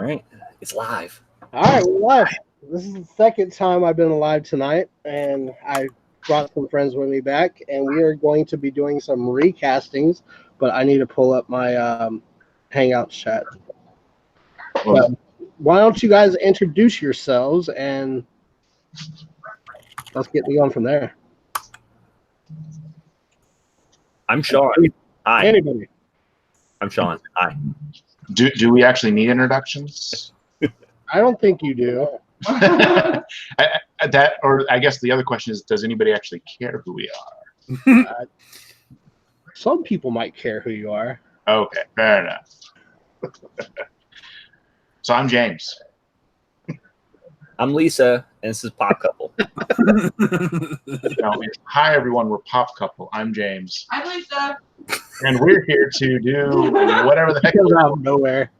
right, it's live. All right, we're live. This is the second time I've been alive tonight, and I brought some friends with me back, and we are going to be doing some recastings. But I need to pull up my Hangouts chat. But why don't you guys introduce yourselves, and let's get going from there. I'm Sean. Hi. Anybody? I'm Sean. Hi. Do we actually need introductions? I don't think you do. I guess the other question is, does anybody actually care who we are? Some people might care who you are. Okay, fair enough. So I'm James. I'm Lisa, and this is Pop Couple. Hi everyone, we're Pop Couple. I'm James. I'm Lisa. And we're here to do whatever the heck Comes out of nowhere.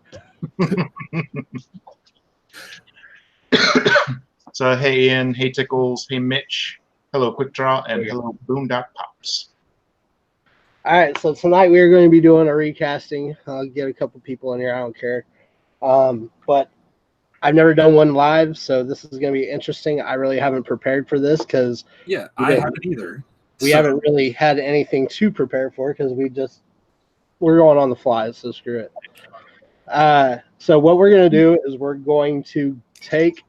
So hey Ian, hey Tickles, hey Mitch, hello Quick Draw, and hello Boondock Pops. All right, so tonight we are going to be doing a recasting. I'll get a couple people in here. I don't care. But I've never done one live, so this is going to be interesting. I really haven't prepared for this because I haven't either. We haven't really had anything to prepare for because we're going on the fly, so screw it. So what we're going to do is we're going to take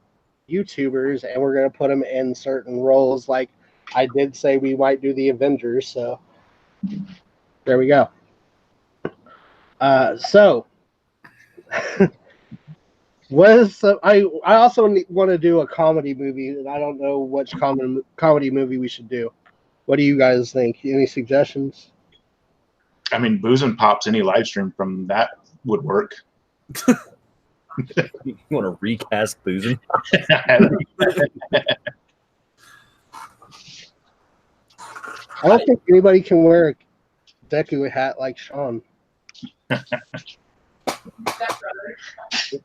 YouTubers and we're going to put them in certain roles. Like I did say, we might do the Avengers, so there we go. So I also want to do a comedy movie, and I don't know which comedy movie we should do. What do you guys think? Any suggestions? I mean, Booze and Pops, any live stream from that would work. You want to recast Booze and Pops? I don't think anybody can wear a Deku hat like Sean. It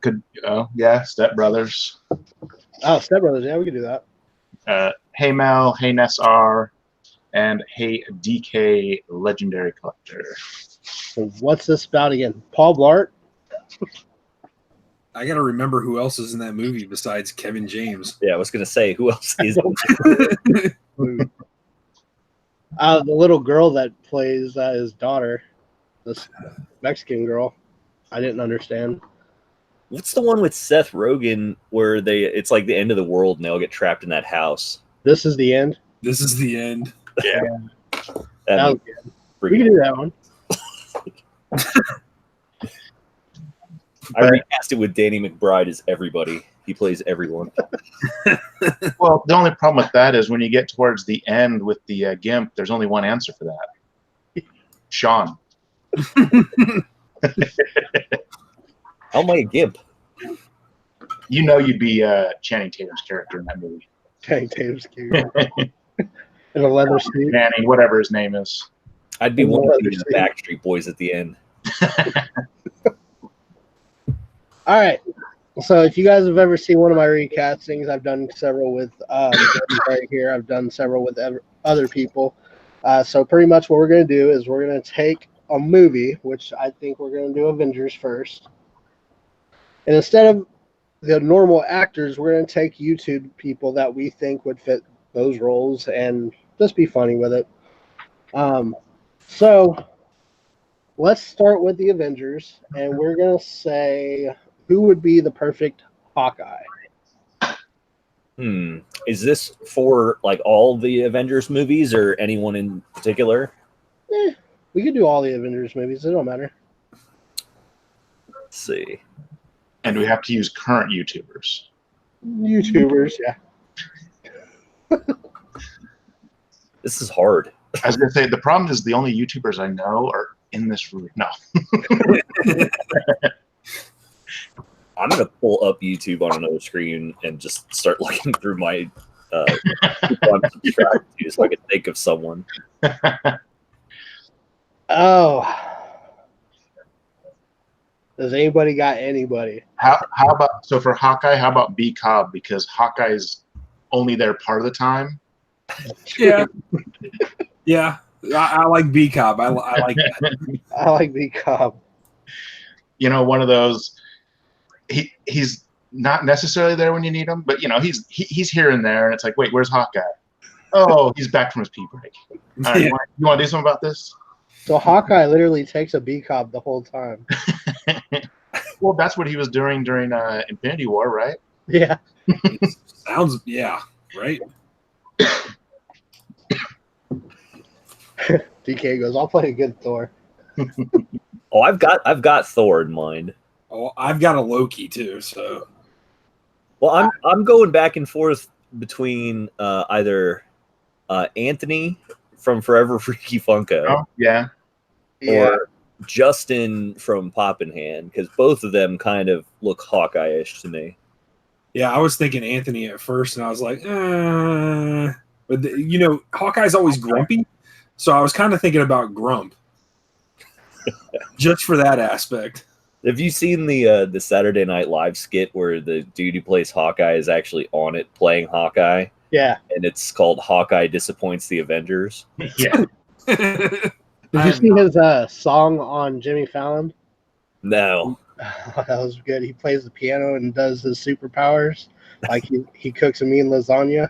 could, Step Brothers. Oh, Step Brothers, yeah, we could do that. Hey Mel, hey Ness R, and hey DK Legendary Collector. So what's this about again? Paul Blart? I got to remember who else is in that movie besides Kevin James. Yeah, I was going to say, who else is The little girl that plays his daughter, this Mexican girl. I didn't understand. What's the one with Seth Rogen where it's like the end of the world and they all get trapped in that house? This is the end. This is the end. Yeah. That was good. We can do that one. I recast it with Danny McBride as everybody. He plays everyone. Well, the only problem with that is when you get towards the end with the GIMP, there's only one answer for that. Sean. How am I a GIMP? You know you'd be Channing Tatum's character in that movie. Channing Tatum's character. In a leather suit. Manning, whatever his name is. I'd be one of the Backstreet Boys at the end. All right. So if you guys have ever seen one of my recastings, I've done several with right here. I've done several with other people. So pretty much what we're going to do is we're going to take a movie, which I think we're going to do Avengers first. And instead of the normal actors, we're going to take YouTube people that we think would fit those roles and just be funny with it. So let's start with the Avengers, and we're going to say who would be the perfect Hawkeye. Is this for like all the Avengers movies or anyone in particular? We could do all the Avengers movies. It don't matter. Let's see. And we have to use current YouTubers. YouTubers, yeah. This is hard. I was going to say, the problem is the only YouTubers I know are in this room. No. I'm going to pull up YouTube on another screen and just start looking through my people I'm subscribed to so I can think of someone. Oh. Does anybody got anybody? How about, so for Hawkeye, how about B. Cobb? Because Hawkeye's only there part of the time. Yeah. Yeah. I like B. Cobb. I like that. I like B. Cobb. You know, one of those, he's not necessarily there when you need him, but he's here and there, and it's like, wait, where's Hawkeye? Oh, he's back from his pee break. All right, you want to do something about this? So Hawkeye literally takes a B-Cob the whole time. Well, that's what he was doing during Infinity War, right? Yeah. Sounds right. DK goes, I'll play a good Thor. Oh, I've got Thor in mind. Oh, I've got a Loki too. So, well, I'm going back and forth between either Anthony from Forever Freaky Funko, Oh, yeah, or Justin from Poppin' Hand, because both of them kind of look Hawkeye-ish to me. yeah, I was thinking Anthony at first, and I was like, but Hawkeye's always grumpy, so I was kind of thinking about Grump, just for that aspect. Have you seen the Saturday Night Live skit where the dude who plays Hawkeye is actually on it playing Hawkeye? Yeah. And it's called Hawkeye Disappoints the Avengers. yeah. Did you see his song on Jimmy Fallon? No. That was good. He plays the piano and does his superpowers. Like he cooks a mean lasagna.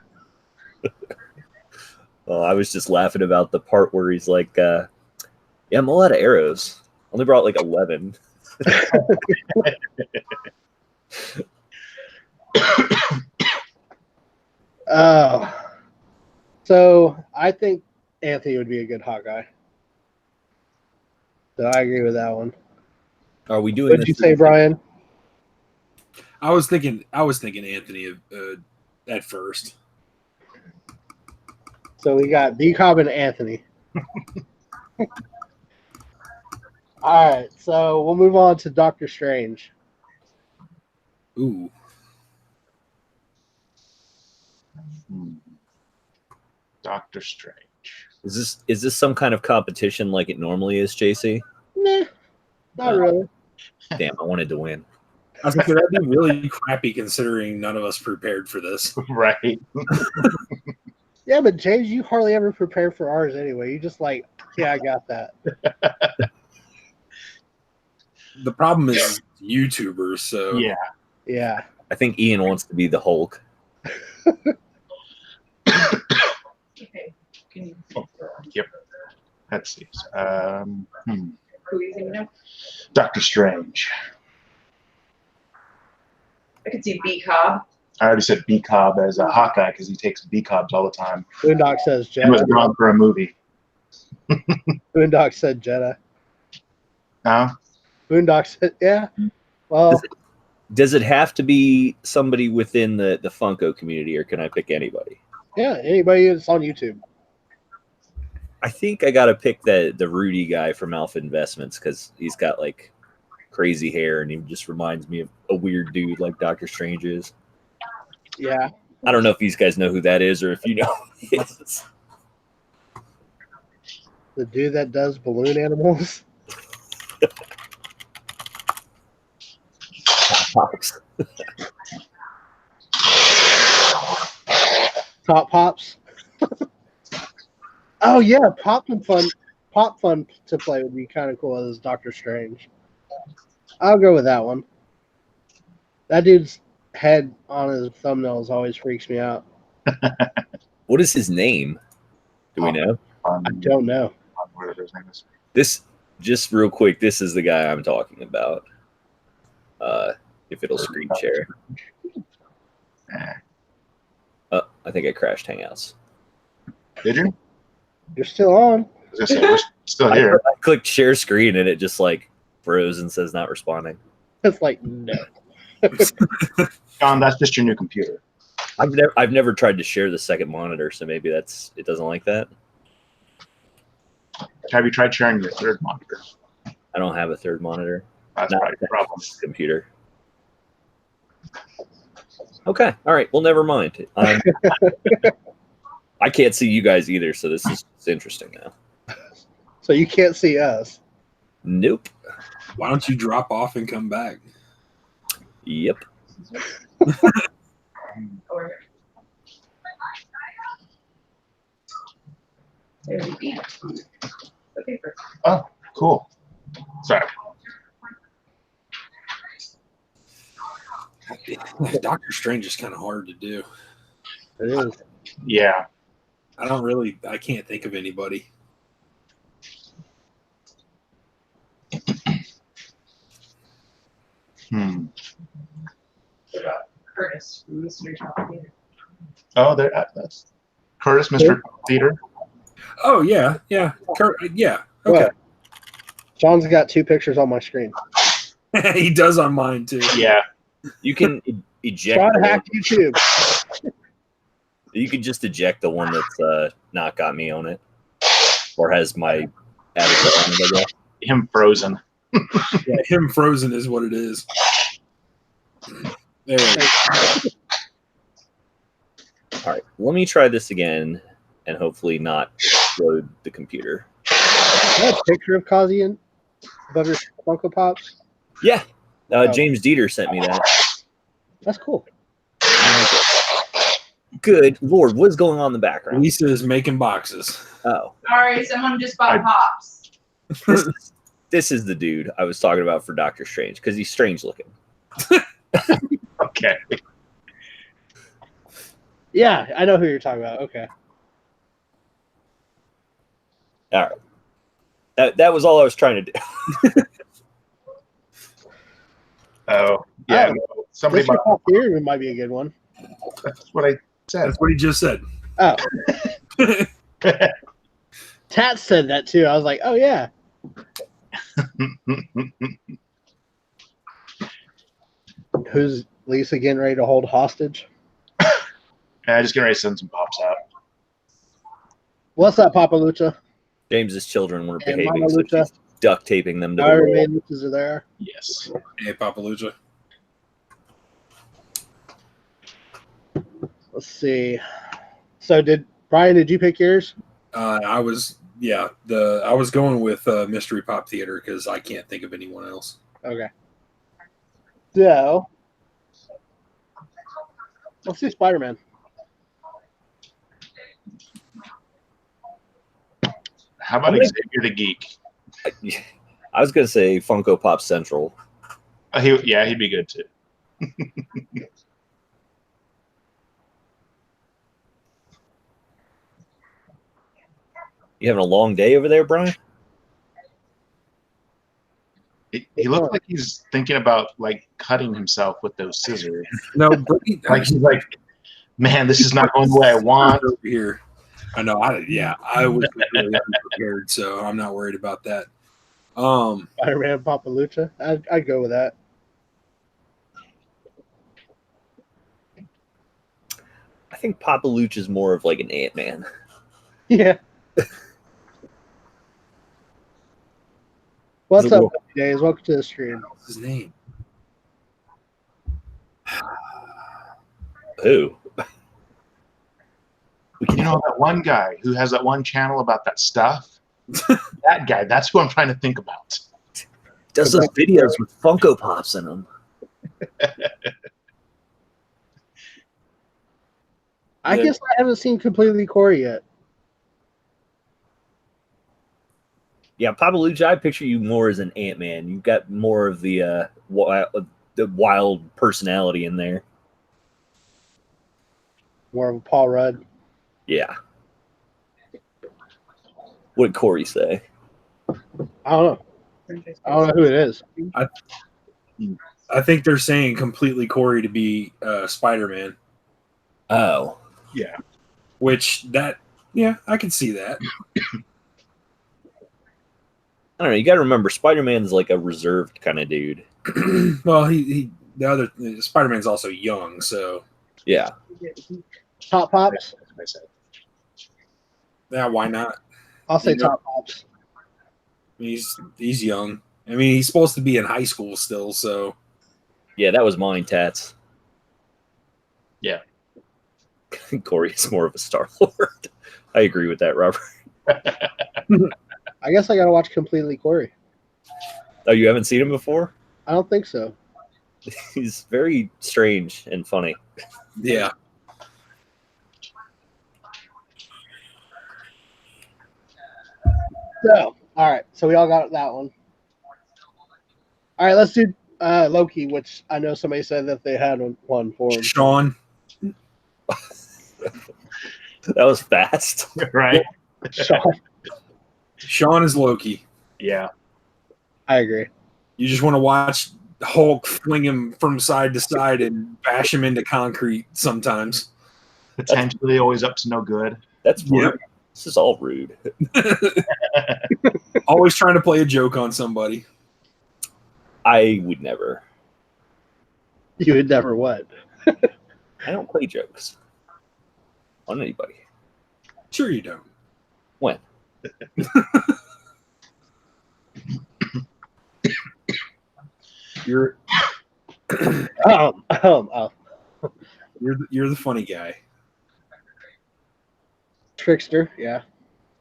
I was just laughing about the part where he's like, yeah, I'm all out of arrows. Only brought like 11. So I think Anthony would be a good Hawkeye. So I agree with that one. Are we doing What did you say, Brian? I was thinking Anthony at first. So we got B-Cobb and Anthony. All right, so we'll move on to Doctor Strange. Ooh. Doctor Strange. Is this some kind of competition like it normally is, JC? Nah, not really. Damn, I wanted to win. I was like, that'd be really crappy considering none of us prepared for this. Right. Yeah, but James, you hardly ever prepare for ours anyway. You just like, yeah, I got that. The problem is YouTubers, so Yeah. Yeah. I think Ian wants to be the Hulk. Okay. Can you Yep. Let's see. Doctor Strange. I could see B-Cobb. I already said B-Cobb as a Hawkeye because he takes B-Cobs all the time. Boondock says He was Jedi. gone for a movie. Boondock said Jedi. No? Boondock said, yeah. Well, Does it have to be somebody within the Funko community, or can I pick anybody? yeah, anybody that's on YouTube. I think I got to pick the Rudy guy from Alpha Investments because he's got like crazy hair and he just reminds me of a weird dude like Doctor Strange is. Yeah. I don't know if these guys know who that is or if you know who he is. The dude that does balloon animals. Top Pops. Oh yeah, Pop Fun to play would be kind of cool as Doctor Strange. I'll go with that one. That dude's head on his thumbnails always freaks me out. What is his name? Do we know? I don't know. Whatever his name is. This, just real quick, this is the guy I'm talking about. If it'll screen share. I think I crashed Hangouts. Did you? You're still on. I was gonna say, we're still here. I clicked share screen and it just like froze and says not responding. It's like no. John, that's just your new computer. I've never tried to share the second monitor, so maybe it doesn't like that. Have you tried sharing your third monitor? I don't have a third monitor. That's Not probably the problem. computer. Okay, all right. Well, never mind. I can't see you guys either, so this is interesting now. So you can't see us. Nope. why don't you drop off and come back? Yep. Or there we be. The paper. Oh, cool. Sorry. Doctor Strange is kind of hard to do. It is. Yeah. I can't think of anybody. Hmm. What about Curtis from Mystery Top Theater? Oh, that's Curtis, Mr. Theater. Oh yeah, yeah, yeah. Okay, What? Sean's got 2 pictures on my screen. he does on mine too. Yeah. You can eject. Sean the hacked one- YouTube. You can just eject the one that's not got me on it, or has my avatar on it, I guess. Him frozen. Yeah, him frozen is what it is. There it is. All right, let me try this again, and hopefully not load the computer. Is that a picture of Kazi above your Funko Pops? Yeah, James Dieter sent me that. That's cool. Good Lord, what's going on in the background? Lisa is making boxes. Oh, Sorry, someone just bought hops. this is the dude I was talking about for Doctor Strange because he's strange looking. Okay. Yeah, I know who you're talking about. Okay. All right, that was all I was trying to do. Oh, yeah. Oh. No, somebody Mystery bought. Top Theater might be a good one. That's what I said. That's what he just said. Oh, Tat said that too. I was like, oh yeah. Who's Lisa getting ready to hold hostage? I just getting ready to send some pops out. What's up, Papa Lucha? James's children weren't And behaving, Mama so Lucha. she's duct taping them to the However wall. many Luchas are there. Yes. Hey, Papalucha. Let's see. So Brian, did you pick yours? I was going with Mystery Pop Theater because I can't think of anyone else. Okay. So let's do Spider-Man. How about I'm gonna- Xavier the Geek? I was gonna say Funko Pop Central. He'd be good too. You having a long day over there, Brian? He looks like he's thinking about like cutting himself with those scissors. No, Brady, Like he's like, man, this is not going the way I want. over here. I know. I was really prepared, so I'm not worried about that. Spider-Man, Papa Lucha. I'd go with that. I think Papa Luch is more of like an Ant-Man. Yeah. What's The up, wolf. Days? Welcome to the stream. What's his name? Who? You know that one guy who has that one channel about that stuff? That guy. That's who I'm trying to think about. Does those videos with Funko Pops in them? I guess I haven't seen Completely Corey yet. Yeah, Papa Luch, I picture you more as an Ant-Man. You've got more of the wild personality in there. More of a Paul Rudd. Yeah. What did Corey say? I don't know. I don't know who it is. I think they're saying completely Corey to be Spider-Man, Oh. Yeah. which I can see that. I don't know. You got to remember, Spider-Man's like a reserved kind of dude. Well, the other Spider-Man's also young, so Yeah. Top Pops? That's what I said. yeah, why not? I'll say You know- Top Pops. He's young. I mean, he's supposed to be in high school still, so Yeah, that was mine, Tats. Yeah. Corey is more of a Star-Lord. I agree with that, Robert. I guess I gotta watch Completely Corey. Oh, you haven't seen him before? I don't think so. He's very strange and funny. yeah. So, all right. So we all got that one. All right, let's do Loki, which I know somebody said that they had one for him. Sean. That was fast. Right? Sean is Loki. Yeah. I agree. You just want to watch Hulk fling him from side to side and bash him into concrete sometimes. Potentially always up to no good. That's rude. Yep. This is all rude. Always trying to play a joke on somebody. I would never. You would never what? I don't play jokes on anybody. Sure you don't. When? You're Oh. you're the funny guy. Trickster, yeah.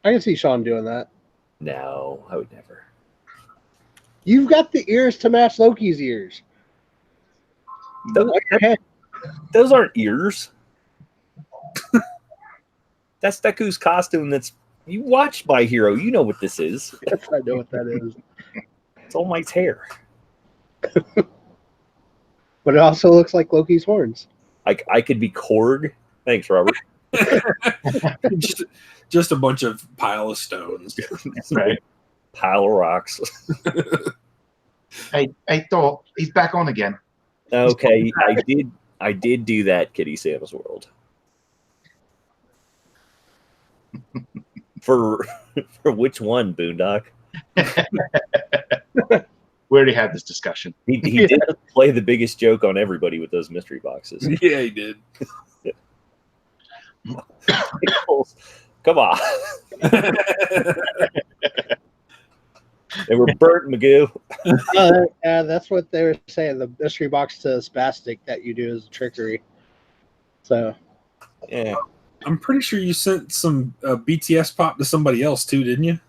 I can see Sean doing that. No, I would never. You've got the ears to match Loki's ears. Those aren't ears. That's Deku's costume. You watch My Hero. You know what this is. Yes, I know what that is. It's All Might's hair. But it also looks like Loki's horns. I could be Korg. Thanks, Robert. just a bunch of pile of stones. Right. Pile of rocks. Hey, Thor, he's back on again. Okay, I did do that, Kitty Sam's World. For which one, Boondock? We already had this discussion. He did play the biggest joke on everybody with those mystery boxes. Yeah, he did. Come on. They were burnt, Magoo. That's what they were saying. The mystery box to spastic that you do is trickery. So, Yeah. I'm pretty sure you sent some BTS pop to somebody else too, didn't you?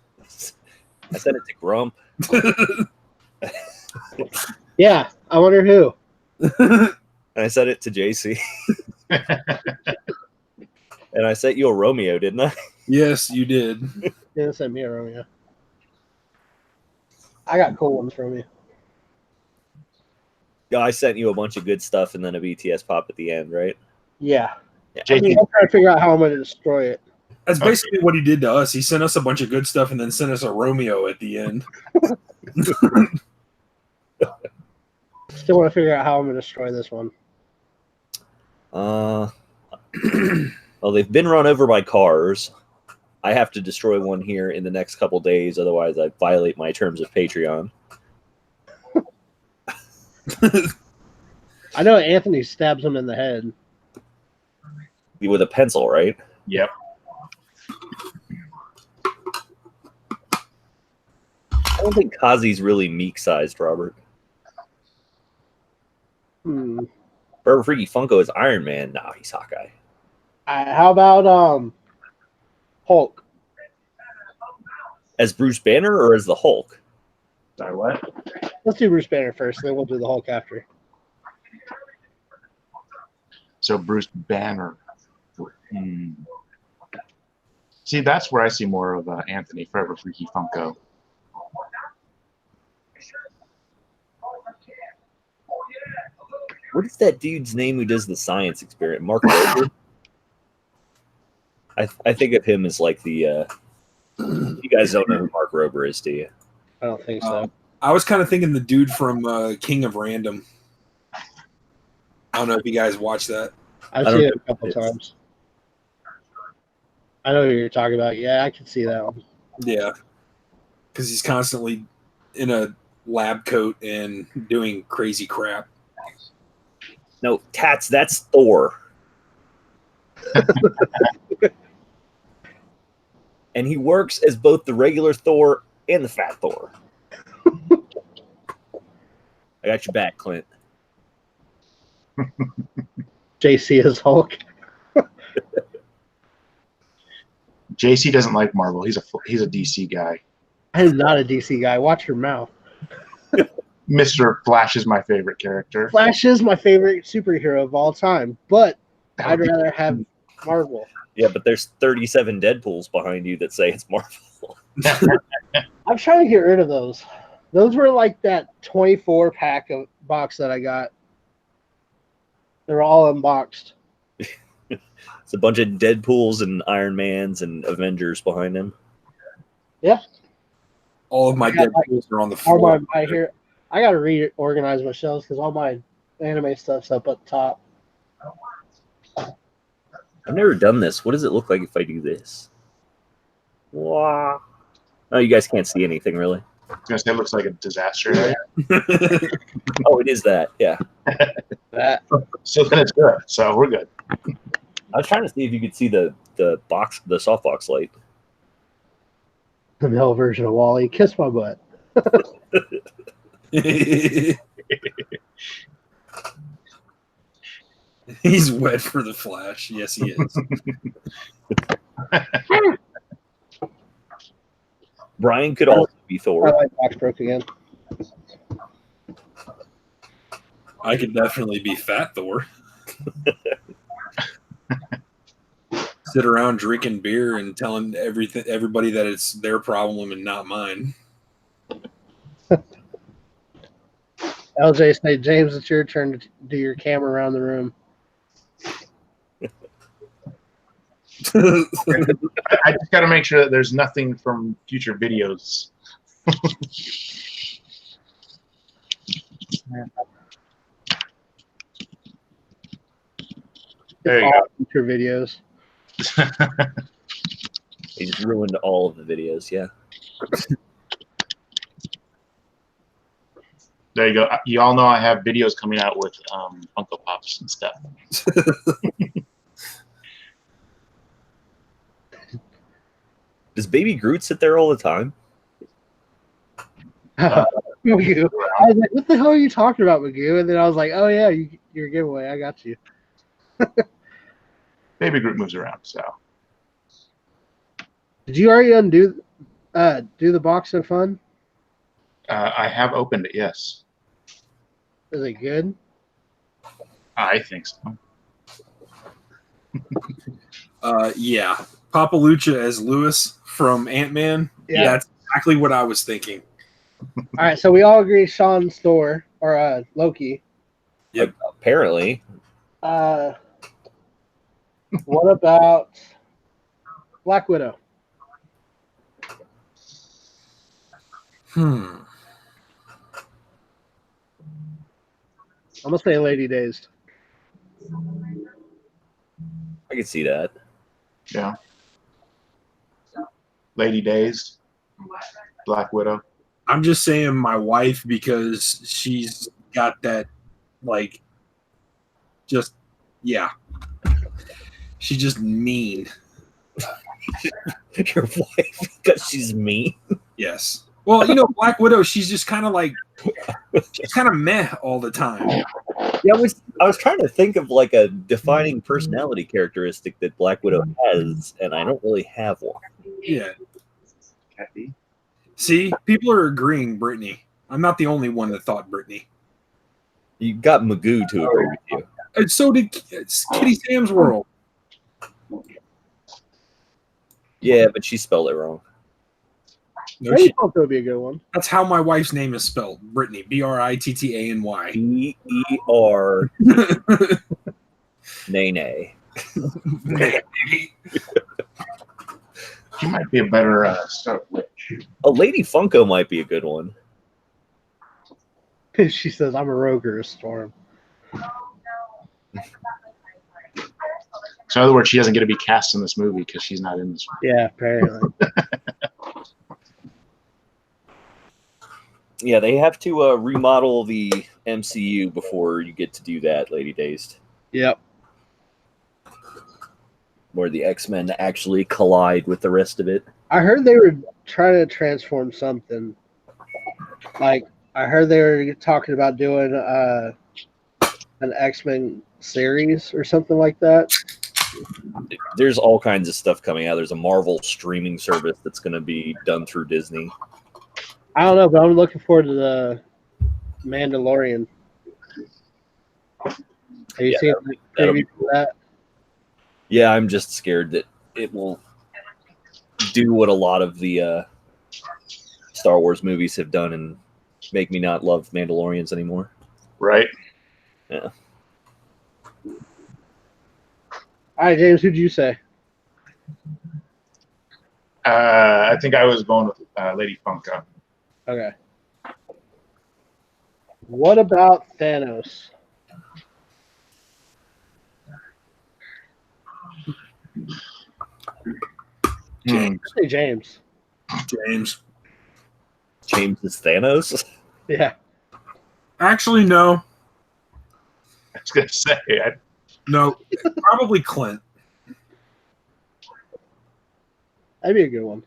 I sent it to Grump. yeah, I wonder who. And I sent it to JC. And I sent you a Romeo, didn't I? Yes, you did. Yeah, send me a Romeo. I got cool ones from you. Yeah, I sent you a bunch of good stuff and then a BTS pop at the end, right? Yeah. Yeah. I mean, I'm trying to figure out how I'm going to destroy it. That's basically what he did to us. He sent us a bunch of good stuff and then sent us a Romeo at the end. Still want to figure out how I'm going to destroy this one. Well, they've been run over by cars. I have to destroy one here in the next couple days, otherwise I violate my terms of Patreon. I know Anthony stabs him in the head. With a pencil, right? Yep. I don't think Kazi's really meek-sized, Robert. Forever Freaky Funko is Iron Man. Nah, he's Hawkeye. How about Hulk? As Bruce Banner or as the Hulk? Sorry, what? Let's do Bruce Banner first, then we'll do the Hulk after. So Bruce Banner. See, that's where I see more of Anthony, Forever Freaky Funko. What is that dude's name who does the science experiment? Mark Rober? I think of him as like the... you guys don't know who Mark Rober is, do you? I don't think so. I was kind of thinking the dude from King of Random. I don't know if you guys watch that. I've seen it a couple times. I know who you're talking about. Yeah, I can see that one. Yeah. Because he's constantly in a lab coat and doing crazy crap. No, Tats, that's Thor. And he works as both the regular Thor and the fat Thor. I got your back, Clint. JC is Hulk. JC doesn't like Marvel. He's a DC guy. I'm not a DC guy. Watch your mouth. Mr. Flash is my favorite character. Flash is my favorite superhero of all time, but I'd rather have Marvel. Yeah, but there's 37 Deadpools behind you that say it's Marvel. I'm trying to get rid of those. Those were like that 24 pack of box that I got. They're all unboxed. It's a bunch of Deadpools and Iron Mans and Avengers behind him. Yeah. All of my Yeah, Deadpools are on the All floor. my here. I gotta reorganize my shelves because all my anime stuff's up at the top. I've never done this. What does it look like if I do this? Wow. Oh, you guys can't see anything really. I was gonna say it looks like a disaster area. Oh, it is that. Yeah. That So then it's good. So we're good. I was trying to see if you could see the softbox light. the male version of Wally. Kiss my butt. He's wet for the Flash. Yes, he is. Brian could also be My Thor. light box broke again. I could definitely be Fat Thor. Sit around drinking beer and telling everybody that it's their problem and not mine. LJ say, James, it's your turn to do your camera around the room. I just got to make sure that there's nothing from future videos. There you all go. future videos. He just ruined all of the videos. Yeah. There you go. You all know I have videos coming out with Funko Pops and stuff. Does Baby Groot sit there all the time? Magoo. I was like, what the hell are you talking about, Magoo? And then I was like, oh, yeah, your giveaway. I got you. Baby Groot moves around, so. Did you already do the box of fun? I have opened it, yes. Is it good? I think so. Yeah. Papa Lucha as Lewis from Ant-Man. Yeah. That's exactly what I was thinking. All right, so we all agree Sean's Thor, or Loki. Yep. Apparently. What about Black Widow? Hmm. I'm going to say Lady Dazed. I can see that. Yeah. Lady Dazed. Black Widow. I'm just saying my wife because she's got that, like, just, yeah. She's just mean. Your wife, because she's mean. Yes. Well, you know, Black Widow, she's just kind of like, she's kind of meh all the time. Yeah, I was trying to think of like a defining personality characteristic that Black Widow has, and I don't really have one. Yeah. See, people are agreeing, Brittany. I'm not the only one that thought Brittany. You got Magoo to agree with you. And so did Kitty Sam's World. Yeah, but she spelled it wrong. No, I thought that would be a good one. that's how my wife's name is spelled. Brittany. Brittany. B-E-R Nene. She might be a better Scarlet Witch. A Lady Funko might be a good one. She says, I'm a rogue or a storm. So in other words, she doesn't get to be cast in this movie because she's not in this one. Yeah, apparently. Yeah, they have to remodel the MCU before you get to do that, Lady Dazed. Yep. Where the X-Men actually collide with the rest of it. I heard they were trying to transform something. Like, I heard they were talking about doing an X-Men series or something like that. There's all kinds of stuff coming out. There's a Marvel streaming service that's going to be done through Disney. I don't know, but I'm looking forward to the Mandalorian. Have you seen the preview for that? Yeah, I'm just scared that it will do what a lot of the Star Wars movies have done and make me not love Mandalorians anymore. Right. Yeah. All right, James, who'd you say? I think I was going with Lady Funko. Okay. What about Thanos? James. I say James. James. James is Thanos. Yeah. Actually, no. I was gonna say. No. Probably Clint. That'd be a good one.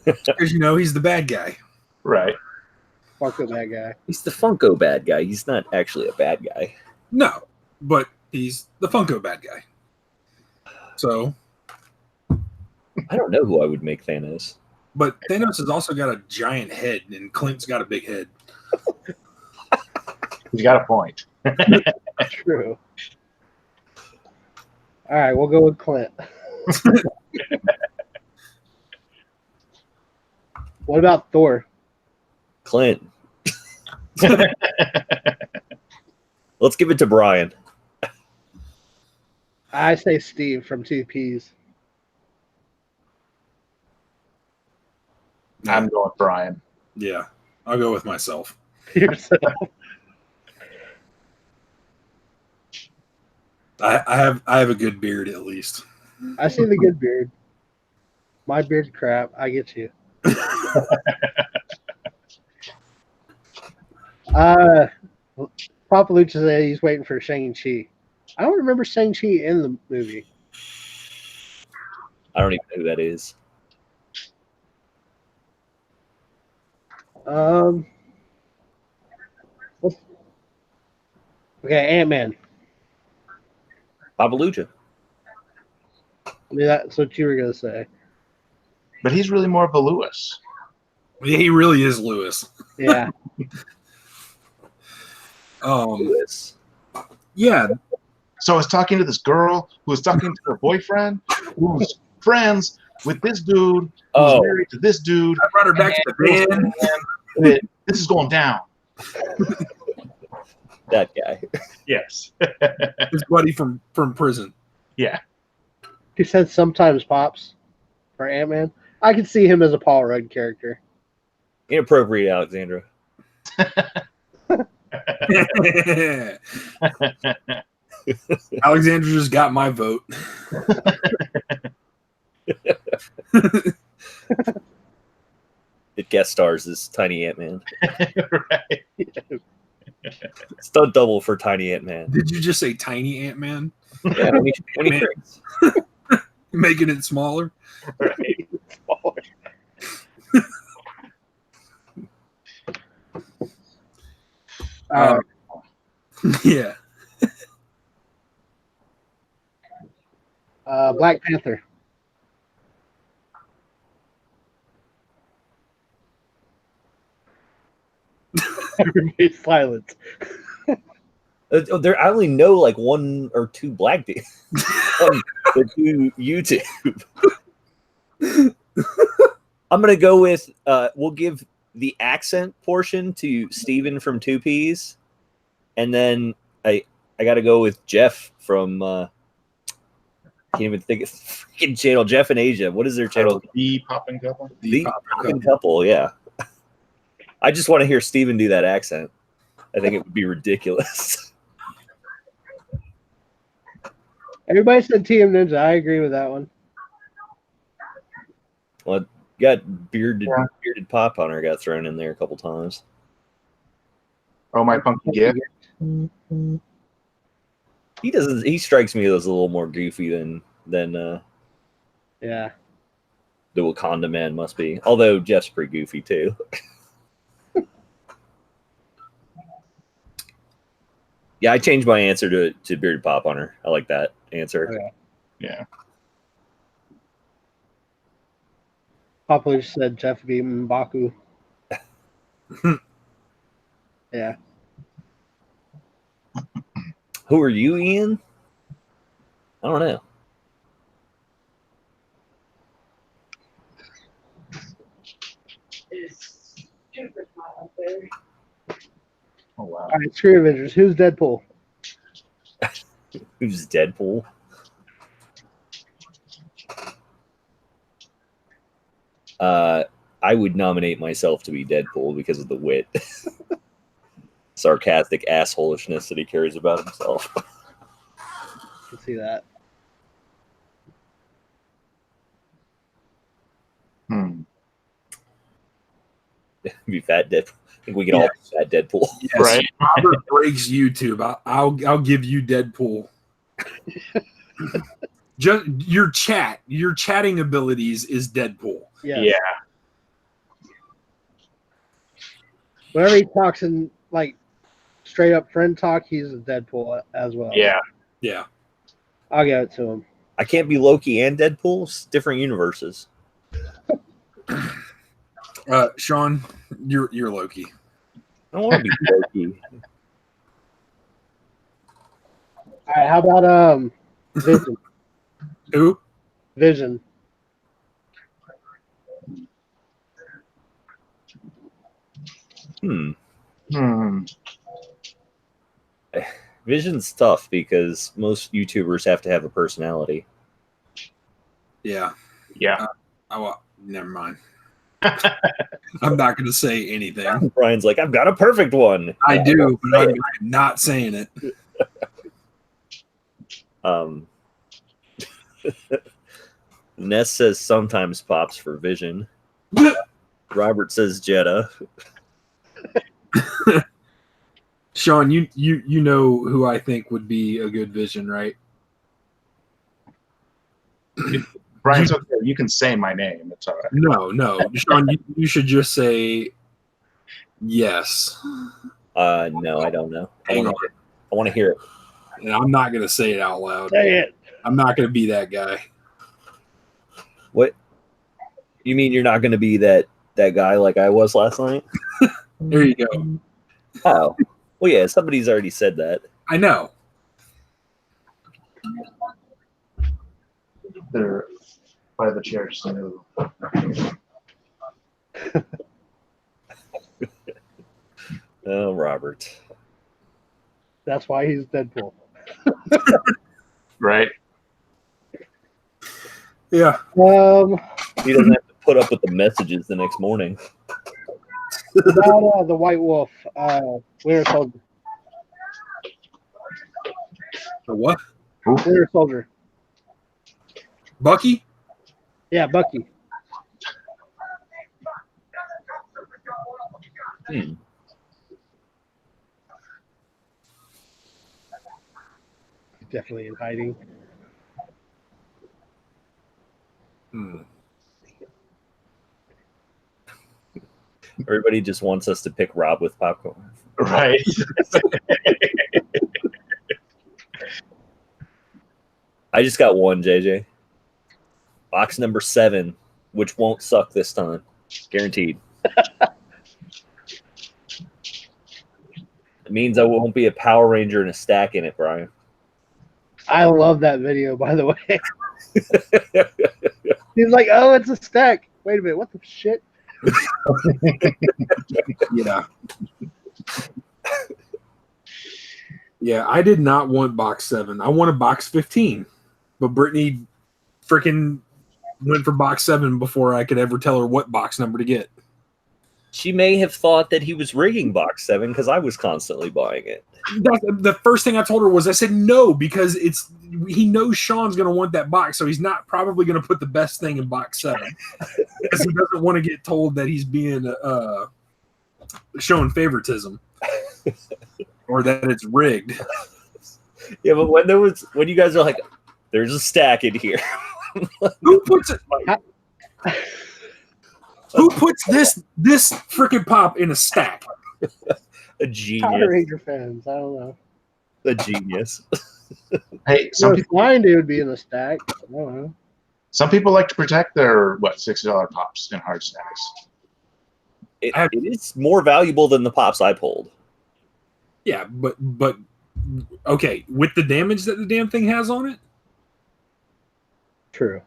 Because, he's the bad guy. Right. Funko bad guy. He's the Funko bad guy. He's not actually a bad guy. No. But he's the Funko bad guy. So. I don't know who I would make Thanos. But Thanos has also got a giant head, and Clint's got a big head. He's got a point. True. All right, we'll go with Clint. What about Thor? Clint. Let's give it to Brian. I say Steve from Two Peas. I'm going with Brian. Yeah. I'll go with myself. Yourself. I have a good beard at least. I see the good beard. My beard's crap. I get you. Papa Lucha said he's waiting for Shang-Chi. I don't remember Shang-Chi in the movie. I don't even know who that is. Okay, Ant-Man. Babalucha. I mean, that's what you were going to say. But he's really more of a Lewis. Yeah, he really is Lewis. Yeah. Lewis. Yeah. So I was talking to this girl who was talking to her boyfriend, who was friends with this dude, who was married to this dude. I brought her back to the band. This is going down. That guy. Yes. His buddy from prison. Yeah. He said sometimes Pops for Ant-Man. I could see him as a Paul Rudd character. Inappropriate, Alexandra. Alexandra just got my vote. It guest stars as Tiny Ant-Man. Right. Stunt double for Tiny Ant-Man. Did you just say tiny Ant-Man? Yeah, when he Man. shrinks. Making it smaller? Right. Yeah. Black Panther. Everybody's silent. I only know like one or two black dudes on the two YouTube. I'm gonna go with we'll give the accent portion to Steven from Two Peas, and then I gotta go with Jeff from can't even think of the freaking channel. Jeff in Asia. What is their channel? The Poppin' Couple. The Poppin' Couple. Yeah. I just want to hear Steven do that accent. I think it would be ridiculous. Everybody said TM Ninja. I agree with that one. Well, got bearded Pop Hunter got thrown in there a couple times. Oh, my funky gift. He doesn't. He strikes me as a little more goofy than Yeah. the Wakanda man must be. Although Jeff's pretty goofy too. Yeah, I changed my answer to bearded Pop Hunter. I like that answer. Okay. Yeah. Papa Lucha said Jeff B. M'Baku. Yeah. Who are you, Ian? I don't know. It's super hot out there. Oh wow. All right, screen Avengers. Who's Deadpool? Who's Deadpool? I would nominate myself to be Deadpool because of the wit, sarcastic assholishness that he carries about himself. Let's see that. Be fat Deadpool. I think we can all be fat Deadpool. Yes, Right. Robert breaks YouTube. I'll give you Deadpool. Just your chatting abilities is Deadpool. Yes. Yeah. Whenever he talks in like straight up friend talk, he's a Deadpool as well. Yeah. Yeah. I'll give it to him. I can't be Loki and Deadpool. It's different universes. Sean, you're Loki. I don't want to be Loki. All right, how about Vision? Who? Vision. Vision's tough because most YouTubers have to have a personality. Yeah. Yeah. Never mind. I'm not going to say anything. Brian's like, I've got a perfect one. I do, but I'm not saying it. Ness says sometimes pops for Vision. Robert says Jetta. Sean, you know who I think would be a good Vision, right? Brian's okay. You can say my name. It's all right. No. Sean, you should just say yes. No, I don't know. Hang on. I want to hear it. And I'm not going to say it out loud. Say it. I'm not going to be that guy. What? You mean you're not going to be that guy like I was last night? There you go. Oh. Well, yeah, somebody's already said that. I know. They're by the chairs. So. Oh, Robert. That's why he's Deadpool. Right. Yeah. He doesn't have to put up with the messages the next morning. About the White Wolf, Winter Soldier. The what? Winter Soldier. Bucky? Yeah, Bucky. Definitely in hiding. Everybody just wants us to pick Rob with popcorn. Right. I just got one, JJ. Box number 7, which won't suck this time. Guaranteed. It means I won't be a Power Ranger and a stack in it, Brian. I love that video, by the way. He's like, oh, it's a stack. Wait a minute, what the shit? Yeah. Yeah, I did not want box 7. I wanted box 15. But Brittany freaking went for box 7 before I could ever tell her what box number to get. She may have thought that he was rigging box 7 because I was constantly buying it. The first thing I told her was I said no, because he knows Sean's going to want that box, so he's not probably going to put the best thing in box 7 because he doesn't want to get told that he's being showing favoritism or that it's rigged. Yeah, but when you guys are like, there's a stack in here. Who puts it? Who puts this freaking pop in a stack? A genius. Power Ranger fans, I don't know. A genius. Hey, So flying dude would be in the stack. I don't know. some people like to protect their $60 pops in hard stacks. It is more valuable than the pops I pulled. Yeah, but okay, with the damage that the damn thing has on it. True.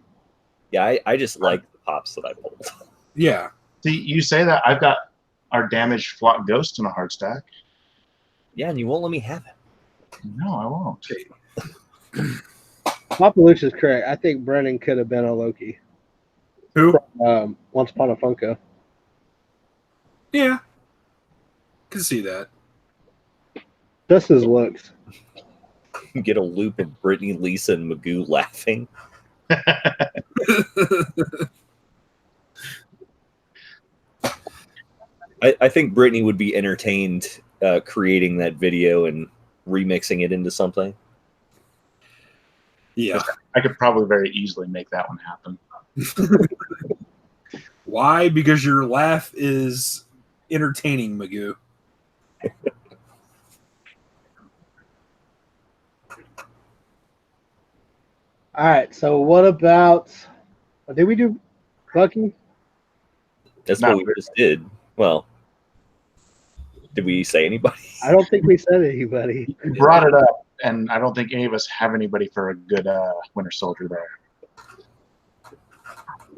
Yeah, I just like the pops that I pulled. Yeah. See, you say that. I've got our damaged flock ghost in a hard stack. Yeah, and you won't let me have it. No, I won't. Papa Luch is correct. I think Brennan could have been a Loki. Who? Once Upon a Funko. Yeah. Can see that. Just his looks. You get a loop of Brittany, Lisa, and Magoo laughing. I think Brittany would be entertained creating that video and remixing it into something. Yeah. I could probably very easily make that one happen. Why? Because your laugh is entertaining, Magoo. All right. So what about? Did we do Bucky? That's No. what we just did. Well, did we say anybody? I don't think we said anybody. You brought it up, and I don't think any of us have anybody for a good Winter Soldier there.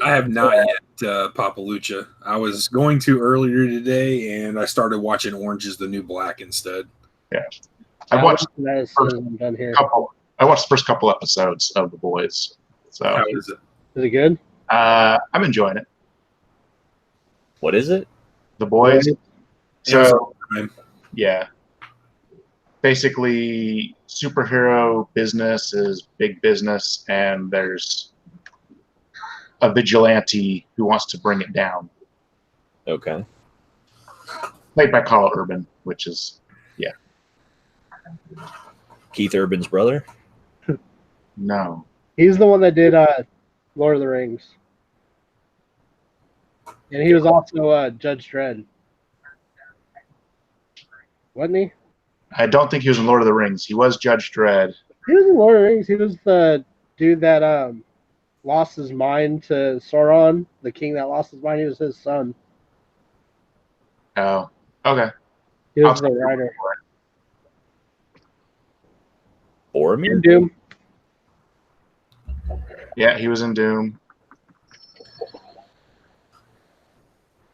I have not yet, Papa Lucha. I was going to earlier today, and I started watching Orange is the New Black instead. Yeah, I watched that as soon as I'm done here. I watched the first couple episodes of The Boys. So How is it? Is it good? I'm enjoying it. What is it? The Boys. So Amazon Prime. yeah, basically superhero business is big business, and there's a vigilante who wants to bring it down. Okay. Played by Carl Urban, which is Keith Urban's brother? no. He's the one that did Lord of the Rings, and he was also Judge Dredd, wasn't he? I don't think he was in Lord of the Rings. He was Judge Dredd. He was in Lord of the Rings. He was the dude that lost his mind to Sauron, the king that lost his mind. He was his son. Oh, okay. He was the writer. Boromir? In Doom. Yeah, he was in Doom.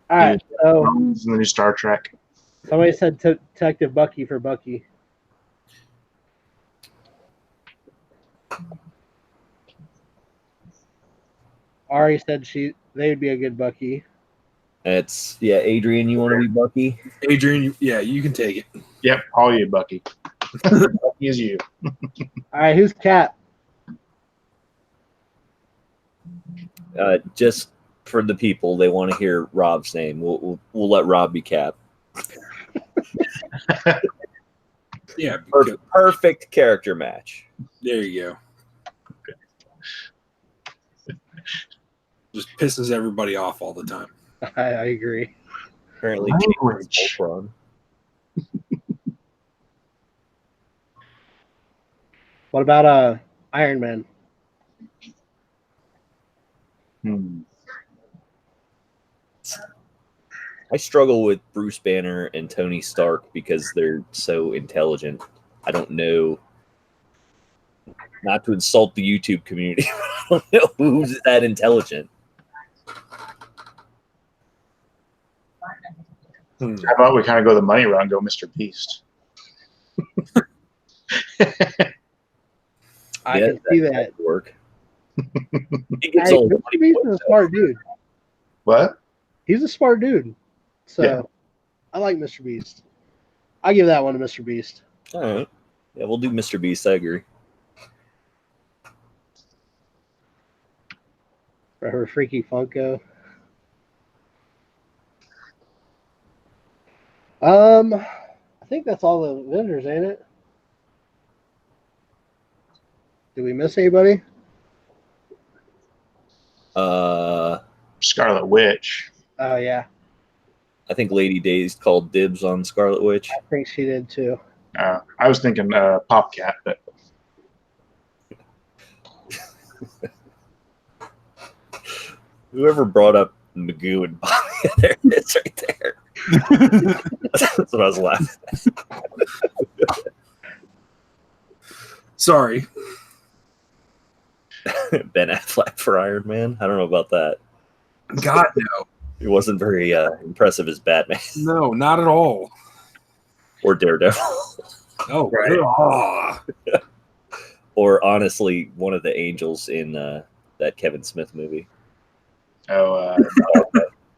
All right. So He's in the new Star Trek. somebody said Detective Bucky for Bucky. Ari said they would be a good Bucky. It's Adrian, you want to be Bucky? Adrian, you can take it. Yep, all you, Bucky. Bucky is you. All right, who's Cap? Just for the people, they want to hear Rob's name. We'll let Rob be Cap. Yeah, Perfect character match. there you go. Just pisses everybody off all the time. I agree. Apparently, Language. James Voltron. What about Iron Man? I struggle with Bruce Banner and Tony Stark because they're so intelligent. I don't know. Not to insult the YouTube community, but I don't know who's that intelligent. How about we kind of go the money route and go Mr. Beast? I can see that. could work. He gets Hey, all Mr. Beast is a smart dude. What? He's a smart dude. So Yeah. I like Mr. Beast. I give that one to Mr. Beast. All right. Yeah, we'll do Mr. Beast. I agree. For her freaky Funko. I think that's all the vendors, ain't it? Did we miss anybody? Scarlet Witch. Oh yeah, I think Lady Days called dibs on Scarlet Witch. I think she did too. I was thinking Popcat, but Whoever brought up Magoo and Bobby, there it is right there. That's what I was laughing at. Sorry. Ben Affleck for Iron Man. I don't know about that. God, no. He wasn't very impressive as Batman. No, not at all. or Daredevil, Oh, Right. ah. or honestly, one of the angels in that Kevin Smith movie, Oh,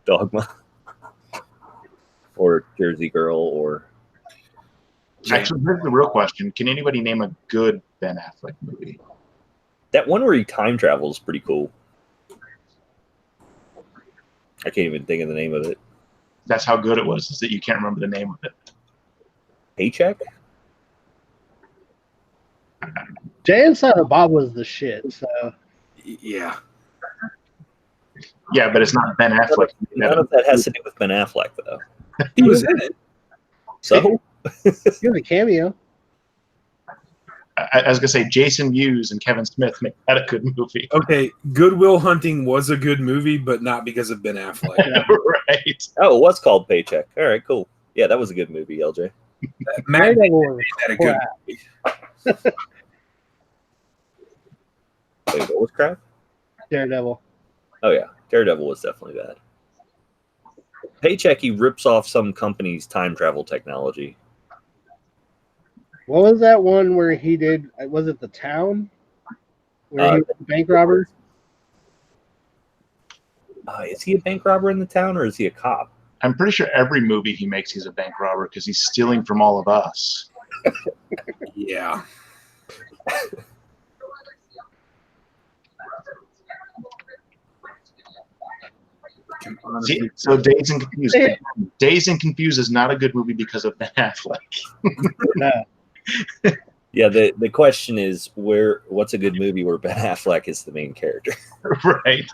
Dogma, or Jersey Girl, or actually, here's the real question: can anybody name a good Ben Affleck movie? that one where he time travels. Pretty cool. I can't even think of the name of it. That's how good it was. Is that you can't remember the name of it? Paycheck? Jay and Silent Bob was the shit. So Yeah. Yeah, but it's not Ben Affleck. None of that has to do with Ben Affleck, though. He was in it. So he was a cameo. I was gonna say Jason Mewes and Kevin Smith make that a good movie. Okay, Good Will Hunting was a good movie, but not because of Ben Affleck. Right. oh, it was called Paycheck. All right, cool. Yeah, that was a good movie, LJ. Matt Daredevil was made that a good crap. movie. Wait, what was crap? Daredevil. Oh yeah, Daredevil was definitely bad. Paycheck, he rips off some company's time travel technology. What was that one where he did? Was it The Town? Where he was a bank robber? Is he a bank robber in the town, or is he a cop? I'm pretty sure every movie he makes, he's a bank robber because he's stealing from all of us. Yeah. See, so Dazed and Confused. Dazed and Confused is not a good movie because of Ben Affleck. No. Yeah, the question is what's a good movie where Ben Affleck is the main character? Right.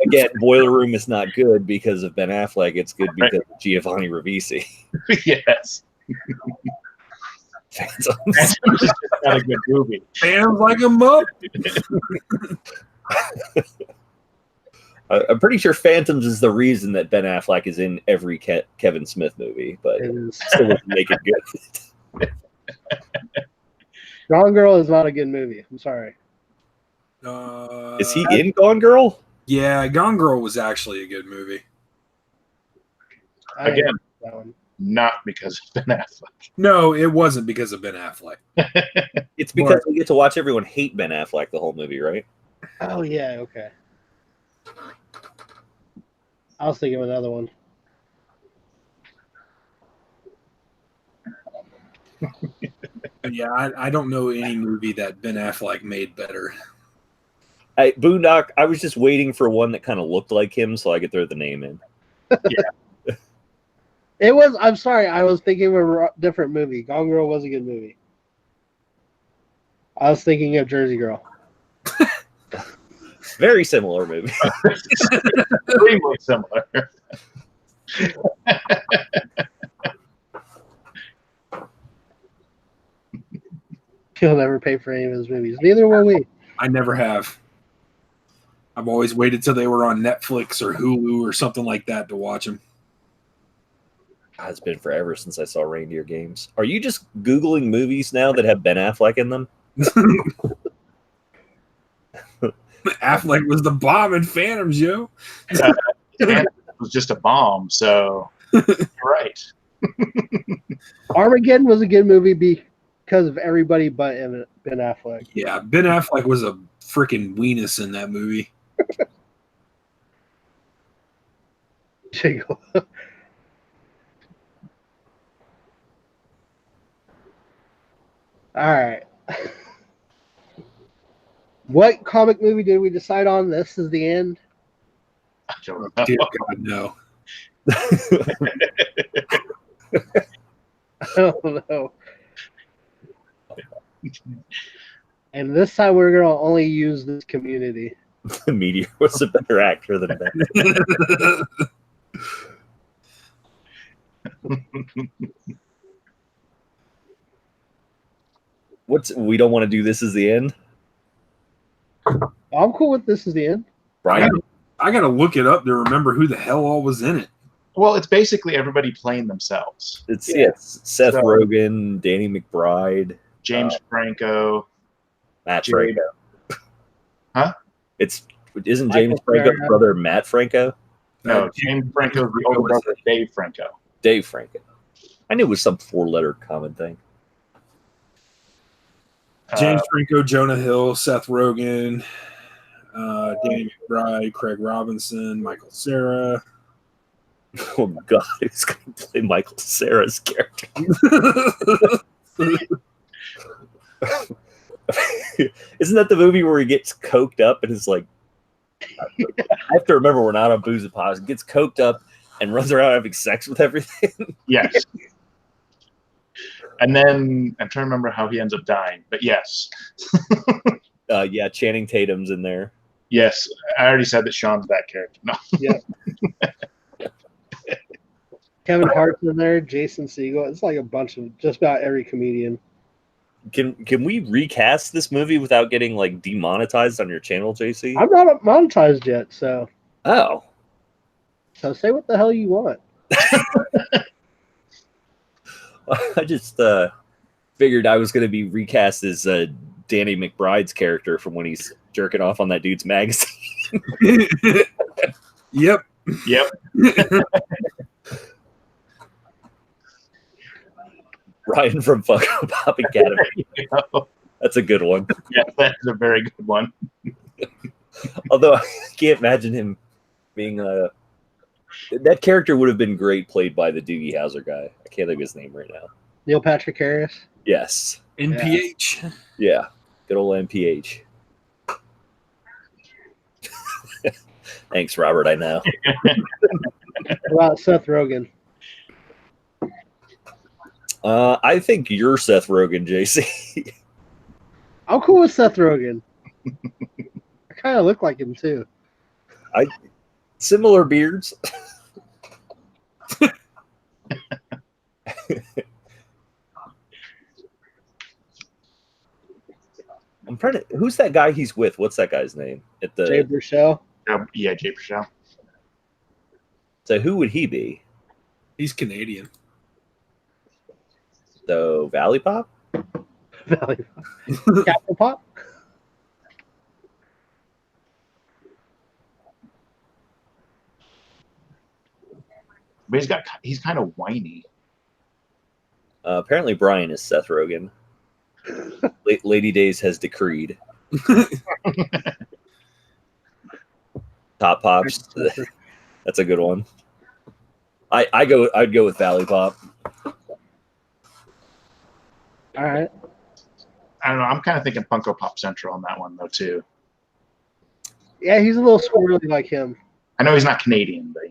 Again, Boiler Room is not good because of Ben Affleck. It's good because of Giovanni Ribisi. Yes. Phantoms. It's just not a good movie. Fans like him up. I'm pretty sure Phantoms is the reason that Ben Affleck is in every Kevin Smith movie, but It is. still doesn't make it good. Gone Girl is not a good movie. I'm sorry. Is he in Gone Girl? Yeah, Gone Girl was actually a good movie. I Again. hate that one. Not because of Ben Affleck. No, it wasn't because of Ben Affleck. It's because we get to watch everyone hate Ben Affleck the whole movie, right? Oh yeah, okay. I was thinking of another one. But yeah, I don't know any movie that Ben Affleck made better. Hey, Boondock, I was just waiting for one that kind of looked like him so I could throw the name in. It was. I'm sorry. I was thinking of a different movie. Gone Girl was a good movie. I was thinking of Jersey Girl. Very similar movie. Extremely similar. He'll never pay for any of his movies. Neither will we. I never have. I've always waited till they were on Netflix or Hulu or something like that to watch them. It's been forever since I saw Reindeer Games. Are you just Googling movies now that have Ben Affleck in them? Affleck was the bomb in Phantoms, yo. It was just a bomb, so you're right. Armageddon was a good movie because of everybody but Ben Affleck. Yeah, Ben Affleck was a freaking weenus in that movie. Jiggle. All right. What comic movie did we decide on? This is the end. I don't know. Dear God, no. I don't know. And this time we're going to only use this community. Meteor was a better actor than Ben. We don't want to do this as the end? I'm cool with this is the end. Right? I gotta look it up to remember who the hell all was in it. Well, it's basically everybody playing themselves. It's Seth Rogen, Danny McBride, James Franco. Matt Jerry- Franco. Huh? Isn't James Michael Franco's Cera. brother Matt Franco? No, James Franco is the older brother of Dave Franco. Dave Franco. I knew it was some 4-letter common thing. James Franco, Jonah Hill, Seth Rogen, Danny McBride, Craig Robinson, Michael Cera. Oh God, who's going to play Michael Cera's character? Isn't that the movie where he gets coked up and is like? I have to remember we're not on Booze and Pods. Gets coked up and runs around having sex with everything. Yes. And then I'm trying to remember how he ends up dying, but yes. Yeah, Channing Tatum's in there. Yes, I already said that Sean's that character. No. Yeah. Kevin Hart's in there, Jason Segel. It's like a bunch of just about every comedian. Can we recast this movie without getting like demonetized on your channel, JC? I'm not monetized yet, so say what the hell you want. I just figured I was going to be recast as Danny McBride's character from when he's jerking off on that dude's magazine. Yep. Ryan from Funko Pop Academy. That's a good one. Yeah, that's a very good one. Although I can't imagine him being that character would have been great played by the Doogie Howser guy. I can't think of his name right now. Neil Patrick Harris. Yes. NPH. Yeah. Good old NPH. Thanks, Robert. I know. What about Seth Rogen? I think you're Seth Rogen, JC. I'm cool with Seth Rogen. I kind of look like him too. Similar beards. I'm trying to. Who's that guy he's with? What's that guy's name? Jay Baruchel. Yeah, Jay Baruchel. So who would he be? He's Canadian. So Valley Pop? Valley Pop. Captain Pop. But he's kind of whiny. Apparently Brian is Seth Rogen. Lady Days has decreed. Top Pops. That's a good one. I'd go with Valley Pop. All right. I don't know. I'm kind of thinking Funko Pop Central on that one though too. Yeah, he's a little squirrely like him. I know he's not Canadian, but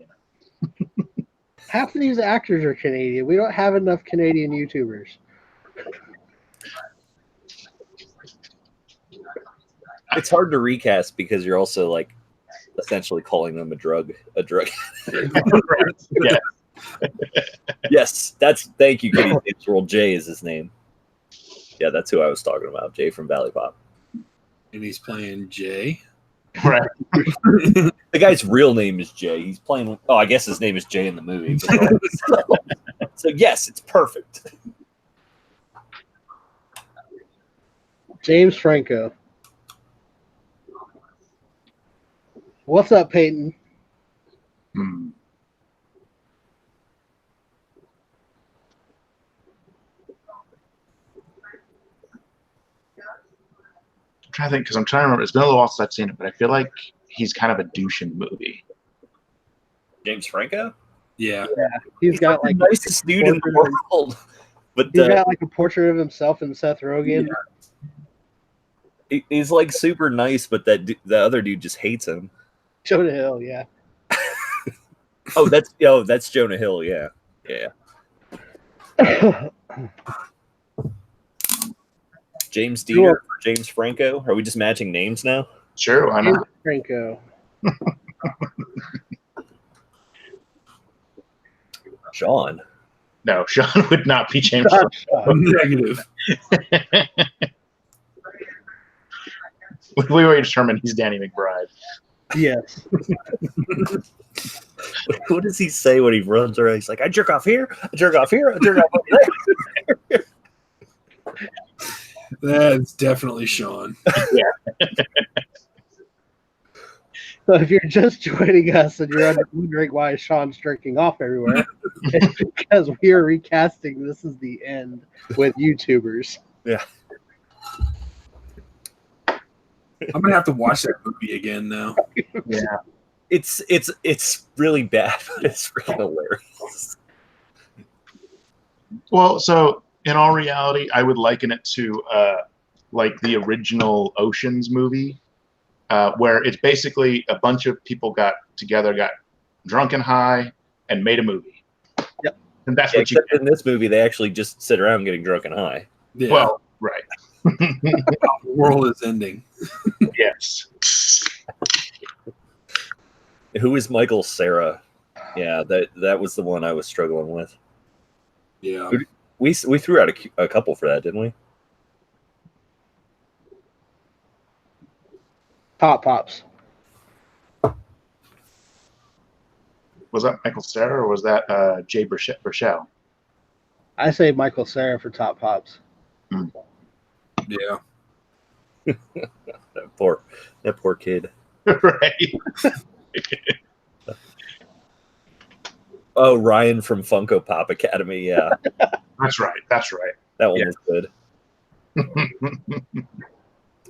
Half of these actors are Canadian. We don't have enough Canadian YouTubers. It's hard to recast because you're also like essentially calling them a drug. Yeah. Yes, thank you, Kitty James World. Jay is his name. Yeah, that's who I was talking about. Jay from Valley Pop. And he's playing Jay. Right. The guy's real name is Jay. He's playing. Oh, I guess his name is Jay in the movie. So yes, it's perfect. James Franco. What's up, Peyton? Hmm. I'm trying to think because I'm trying to remember. It's been a little while since I've seen it, but I feel like he's kind of a douche in the movie. James Franco? Yeah. He's got like the nicest dude in the world. But he's got like a portrait of himself and Seth Rogen. Yeah. He's like super nice, but the other dude just hates him. Jonah Hill, yeah. That's Jonah Hill, yeah. James Dieter or James Franco? Are we just matching names now? Sure, why James not? Franco. Sean. No, Sean would not be James. Negative. We already determined he's Danny McBride. Yes. What does he say when he runs around? He's like, I jerk off here, I jerk off here, I jerk off over there. That's definitely Sean. Yeah. So if you're just joining us and you're wondering why Sean's jerking off everywhere, because we are recasting This Is the End with YouTubers. Yeah. I'm gonna have to watch that movie again now. Yeah. It's really bad, but it's freaking hilarious. Well, so in all reality, I would liken it to like the original Ocean's movie, where it's basically a bunch of people got together, got drunk and high, and made a movie. Yep. And that's what you Except in this movie, they actually just sit around getting drunk and high. Yeah. Well, right. The world is ending. Yes. Who is Michael Cera? Yeah, that was the one I was struggling with. Yeah. We threw out a couple for that, didn't we? Top Pops. Was that Michael Cera or was that Jay Burchell? I say Michael Cera for Top Pops. Yeah. That poor kid. Right. Oh, Ryan from Funko Pop Academy. Yeah, That's right. That's right. that one Yeah. was good.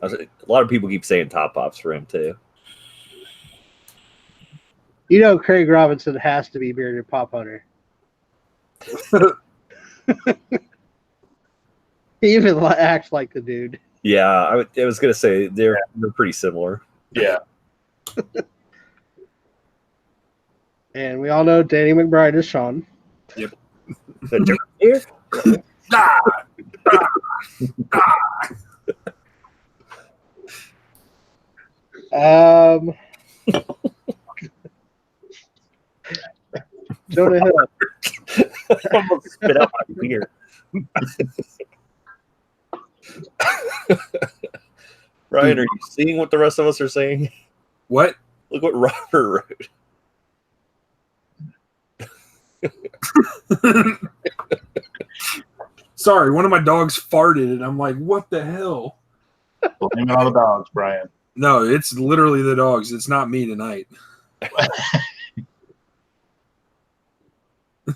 A lot of people keep saying Top Pops for him too. You know, Craig Robinson has to be Bearded Pop Hunter. He even acts like the dude. Yeah, I was gonna say they're pretty similar. Yeah. And we all know Danny McBride is Sean. Yeah. Ah! Jonah Hill. Almost spit out my beer. Ryan, are you seeing what the rest of us are saying? What? Look what Robert wrote. Sorry, one of my dogs farted, and I'm like, what the hell? Blame it on the dogs, Brian. No, it's literally the dogs. It's not me tonight.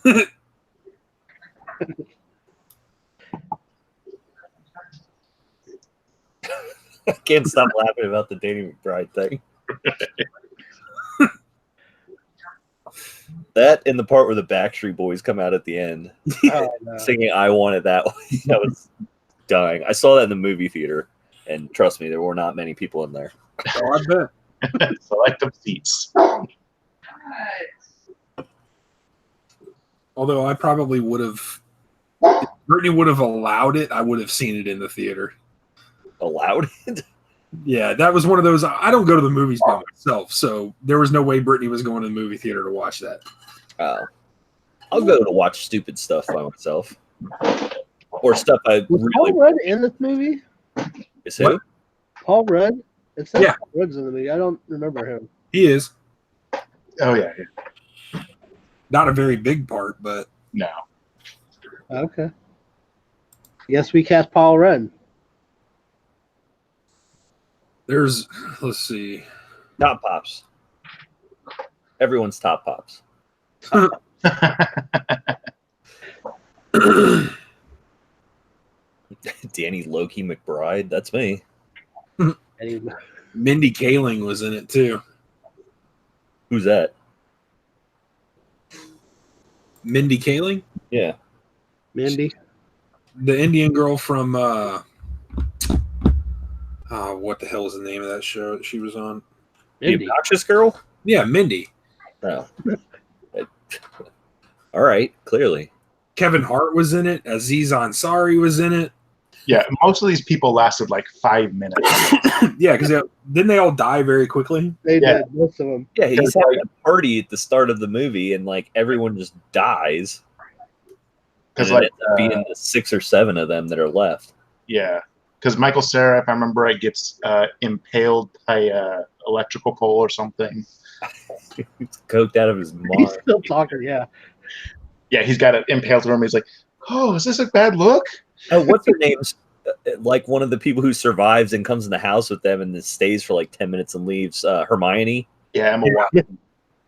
I can't stop laughing about the Danny McBride thing. That and the part where the Backstreet Boys come out at the end Oh, no. singing I Want It That Way. I was dying. I saw that in the movie theater, and trust me, there were not many people in there. Oh, I bet. Selective seats. Although I probably would have, if Brittany would have allowed it, I would have seen it in the theater. Allowed it? Yeah, that was one of those. I don't go to the movies by myself, so there was no way Brittany was going to the movie theater to watch that. I'll go to watch stupid stuff by myself. Or stuff I Was really... Paul Rudd in this movie? Is who? What? Paul Rudd? It says Yeah. Paul Rudd's in the movie. I don't remember him. He is Oh, yeah. not a very big part, but No. Okay. Yes, we cast Paul Rudd. there's. Let's see. Top Pops. Everyone's Top Pops. Danny Loki McBride. That's me. And he, Mindy Kaling was in it too. Who's that? Mindy Kaling, Yeah. Mindy. the Indian girl from what the hell is the name of that show that she was on? The Mindy. obnoxious girl? Yeah, Mindy. No. All right, clearly. Kevin Hart was in it. Aziz Ansari was in it. Yeah, most of these people lasted like 5 minutes. Yeah, because didn't they all die very quickly? They Yeah. did, most of them. Yeah, he's having a party at the start of the movie, and like everyone just dies. Because And it like, ends up being the 6 or 7 of them that are left. yeah, because Michael Cera, if I remember right, gets impaled by a electrical pole or something. He's coked out of his He's mind. still talking, yeah. Yeah, he's got it impaled to him. He's like, "Oh, is this a bad look?" Oh, what's her name's like one of the people who survives and comes in the house with them and then stays for like 10 minutes and leaves? Hermione? Yeah, Emma Yeah. Watson.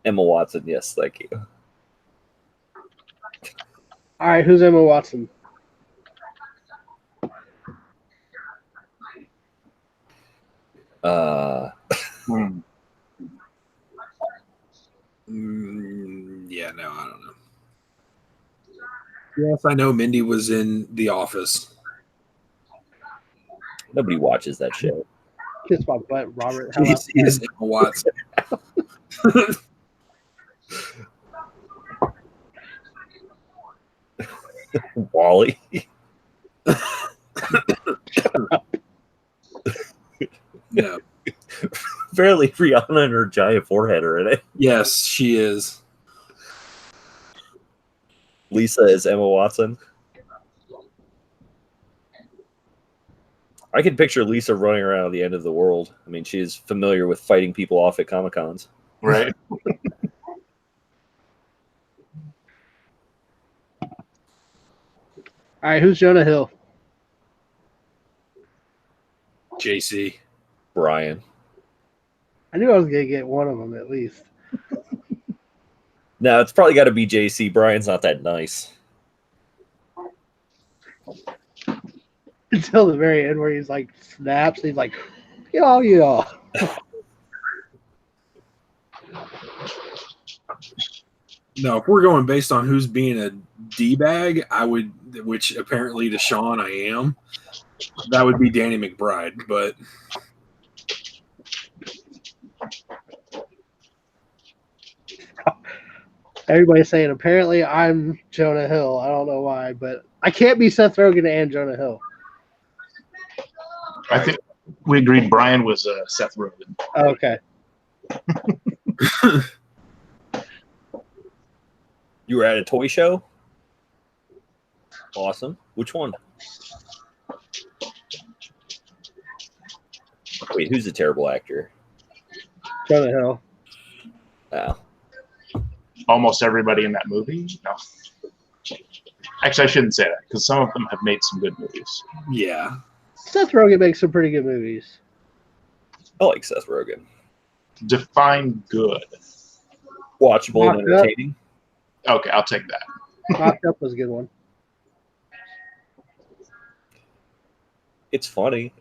Emma Watson. Yes, thank you. All right, who's Emma Watson? Hmm. Yeah, no, I don't know. Yes, I know Mindy was in The Office. Nobody watches that show. Kiss my butt, Robert. How about She is Emma Watson. Wally. Yeah. Apparently, Rihanna and her giant forehead are in it. Yes, she is. Lisa is Emma Watson. I can picture Lisa running around at the end of the world. I mean, she is familiar with fighting people off at Comic Cons. Right. All right, who's Jonah Hill? JC. Brian. I knew I was gonna get one of them at least. No, it's probably got to be JC. Brian's not that nice. Until the very end, where he's like snaps. He's like, yeah. No, if we're going based on who's being a D-bag, I would, which apparently to Sean I am, that would be Danny McBride. But Everybody's saying apparently I'm Jonah Hill. I don't know why, but I can't be Seth Rogen and Jonah Hill. I think we agreed Brian was Seth Rogen. Okay. You were at a toy show? Awesome. Which one? Wait, who's the terrible actor? Jonah Hill. Oh. Almost everybody in that movie? No. Actually, I shouldn't say that because some of them have made some good movies. yeah, Seth Rogen makes some pretty good movies. I like Seth Rogen. Define good. Watchable and Knocked Up. entertaining. Okay, I'll take that. Knocked Up was a good one. It's funny.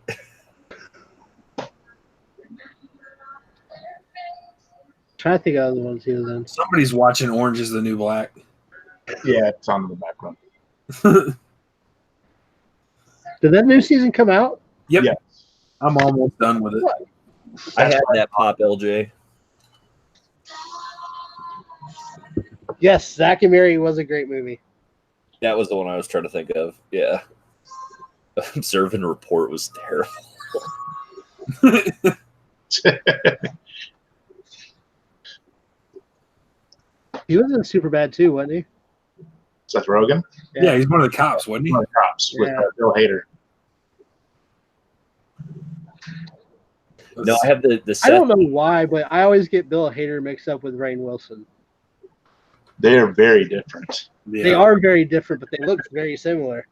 Trying to think of other ones he was in. somebody's watching Orange is the New Black. Yeah, it's on in the background. Did that new season come out? Yep, Yeah. I'm almost done with it. I had that pop, LJ. Yes, Zack and Mary was a great movie. That was the one I was trying to think of. Yeah. Observe and Report was terrible. He was in Superbad too, wasn't he? Seth Rogen? Yeah, he's one of the cops, wasn't he? One of the cops with Yeah. Bill Hader. No, I have the I Seth. don't know why, but I always get Bill Hader mixed up with Rainn Wilson. They are very different. Yeah. They are very different, but they look very similar.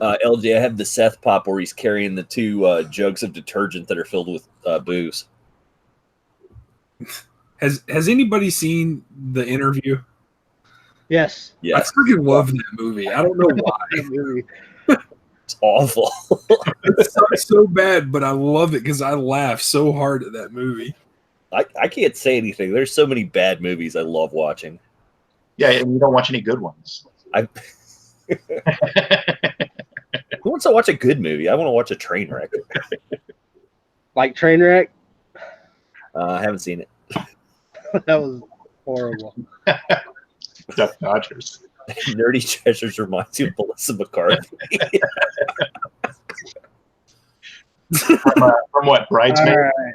LJ, I have the Seth pop where he's carrying the two jugs of detergent that are filled with booze. Has anybody seen The Interview? Yes. Yes, I freaking love that movie. I don't know why. That movie. it's awful. It sucks so bad, but I love it because I laugh so hard at that movie. I can't say anything. There's so many bad movies I love watching. Yeah, and you don't watch any good ones. Who wants to watch a good movie? I want to watch a train wreck. Like Trainwreck? I haven't seen it. That was horrible. Duck Dodgers. Nerdy Treasures reminds you of Melissa McCarthy. From what, Bridesmaid? All right.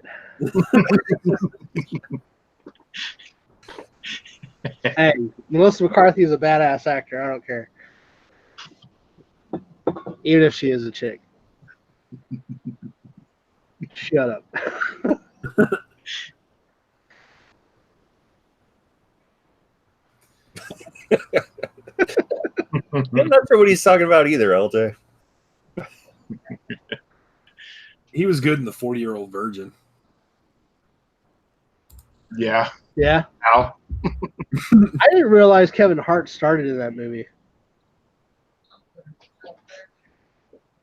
Hey, Melissa McCarthy is a badass actor. I don't care. Even if she is a chick. Shut up. I'm not sure what he's talking about either, LJ. He was good in The 40-Year-Old Virgin. Yeah. Yeah. Al? I didn't realize Kevin Hart started in that movie.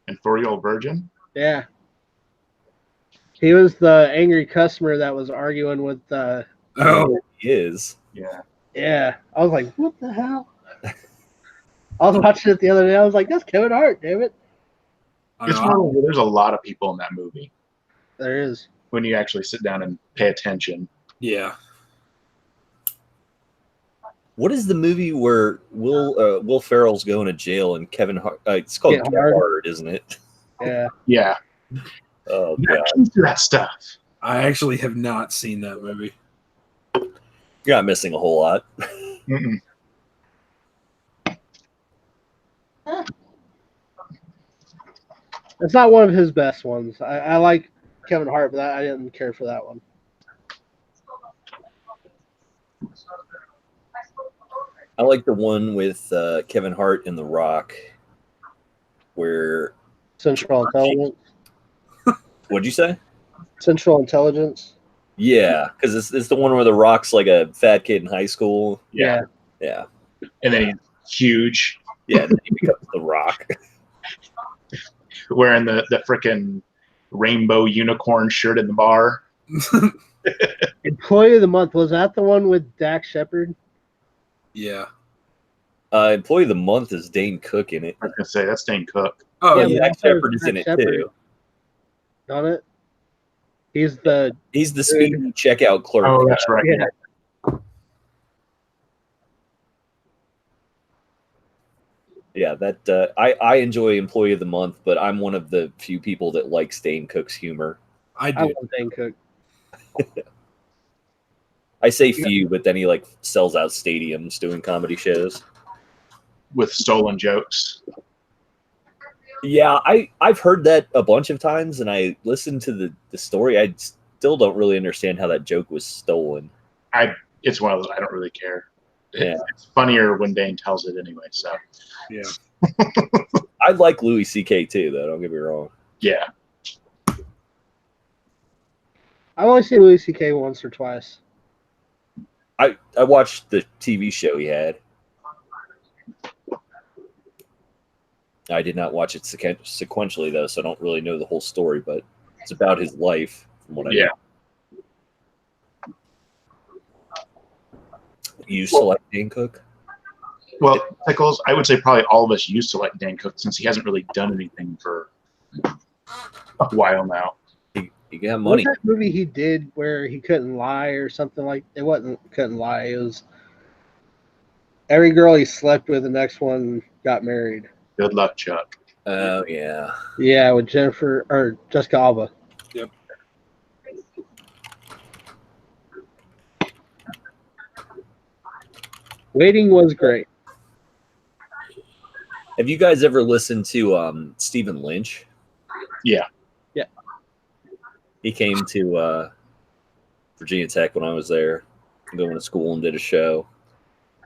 And 4-Year-Old Virgin. Yeah. He was the angry customer that was arguing with Oh, He is. Yeah. yeah. I was like, what the hell? I was watching it the other day. I was like, that's Kevin Hart, damn it. I It's don't know. one where there's a lot of people in that movie There is. when you actually sit down and pay attention. Yeah. What is the movie where Will Ferrell's going to jail and Kevin Hart? It's called Get Get Hard. Hard, isn't it? Yeah. Yeah. Oh You god, got keys to that stuff. I actually have not seen that movie. you're not missing a whole lot. Mm-mm. It's not one of his best ones. I like Kevin Hart, but I didn't care for that one. I like the one with Kevin Hart and The Rock, where Central Intelligence. what'd you say? Central Intelligence. Yeah, because it's the one where The Rock's like a fat kid in high school. Yeah. Yeah, And then he's huge, yeah. And then he becomes The Rock. wearing the frickin' rainbow unicorn shirt in the bar. Employee of the Month. Was that the one with Dak Shepard? Yeah. Employee of the Month is Dane Cook in it. I was gonna say that's Dane Cook. Oh, Yeah, yeah. but Dak I thought it Shepard was is in Dak it Shepard. too. On it. He's the He's the speedy checkout clerk. Oh, that's right. yeah. Yeah, that I enjoy Employee of the Month, but I'm one of the few people that likes Dane Cook's humor. I I do. love Dan Cook. I say few, but then he like sells out stadiums doing comedy shows. With stolen jokes. Yeah, I've heard that a bunch of times, and I listened to the story. I still don't really understand how that joke was stolen. It's one of those I don't really care. Yeah. It's funnier when Dane tells it anyway. So Yeah. I like Louis C.K. too, though. Don't get me wrong. yeah, I've only seen Louis C.K. once or twice. I watched the TV show he had. I did not watch it sequentially though, so I don't really know the whole story. But it's about his life, from what I Yeah. know. You used to like Dane Cook? well, Pickles, I would say probably all of us used to like Dane Cook since he hasn't really done anything for a while now. He got What was money. that movie he did where he couldn't lie or something like it wasn't couldn't lie. It was every girl he slept with, the next one got married. Good luck, Chuck. Oh yeah. Yeah, with Jennifer or Jessica Alba. Yep. Waiting was great. Have you guys ever listened to Stephen Lynch? Yeah. Yeah. He came to Virginia Tech when I was there, going to school, and did a show.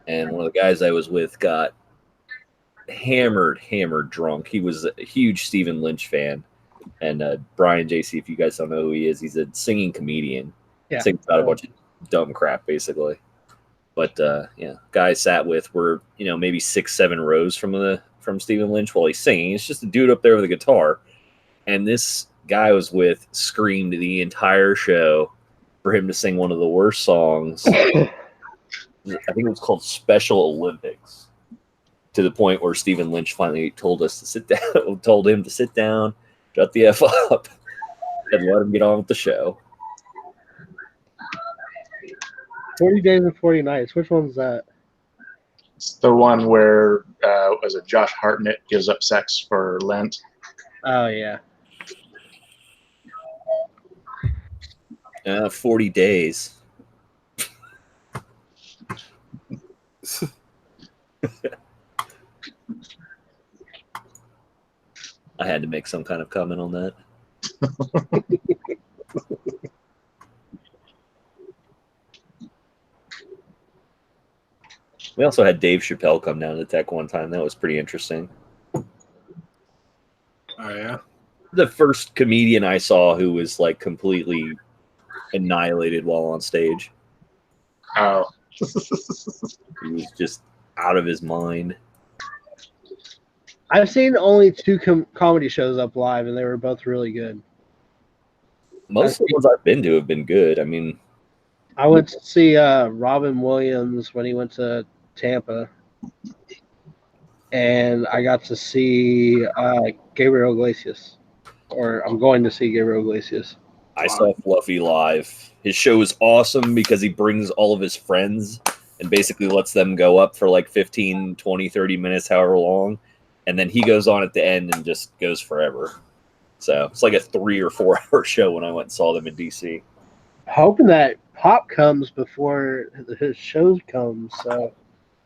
And one of the guys I was with got hammered drunk. He was a huge Stephen Lynch fan. And Brian JC, if you guys don't know who he is, he's a singing comedian. Yeah. Sings about a bunch of dumb crap, basically. But yeah, guys sat with were maybe 6-7 rows from Stephen Lynch while he's singing. It's just a dude up there with a guitar, and this guy I was with screamed the entire show for him to sing one of the worst songs. I think it was called Special Olympics. To the point where Stephen Lynch finally told us to sit down, told him to sit down, shut the F up, and let him get on with the show. 40 Days and 40 Nights. Which one's that? It's the one where was it Josh Hartnett gives up sex for Lent? Oh yeah. 40 days. I had to make some kind of comment on that. We also had Dave Chappelle come down to Tech one time. That was pretty interesting. Oh, yeah. The first comedian I saw who was like completely annihilated while on stage. Oh, He was just out of his mind. I've seen only two comedy shows up live, and they were both really good. Most of the ones I've been to have been good. I mean, I went to see Robin Williams when he went to Tampa, and I got to see Gabriel Iglesias, or I'm going to see Gabriel Iglesias. I saw Fluffy live. His show is awesome because he brings all of his friends and basically lets them go up for like 15, 20, 30 minutes, however long. And then he goes on at the end and just goes forever. So it's like a 3 or 4 hour show when I went and saw them in DC. Hoping that Pop comes before his show comes, so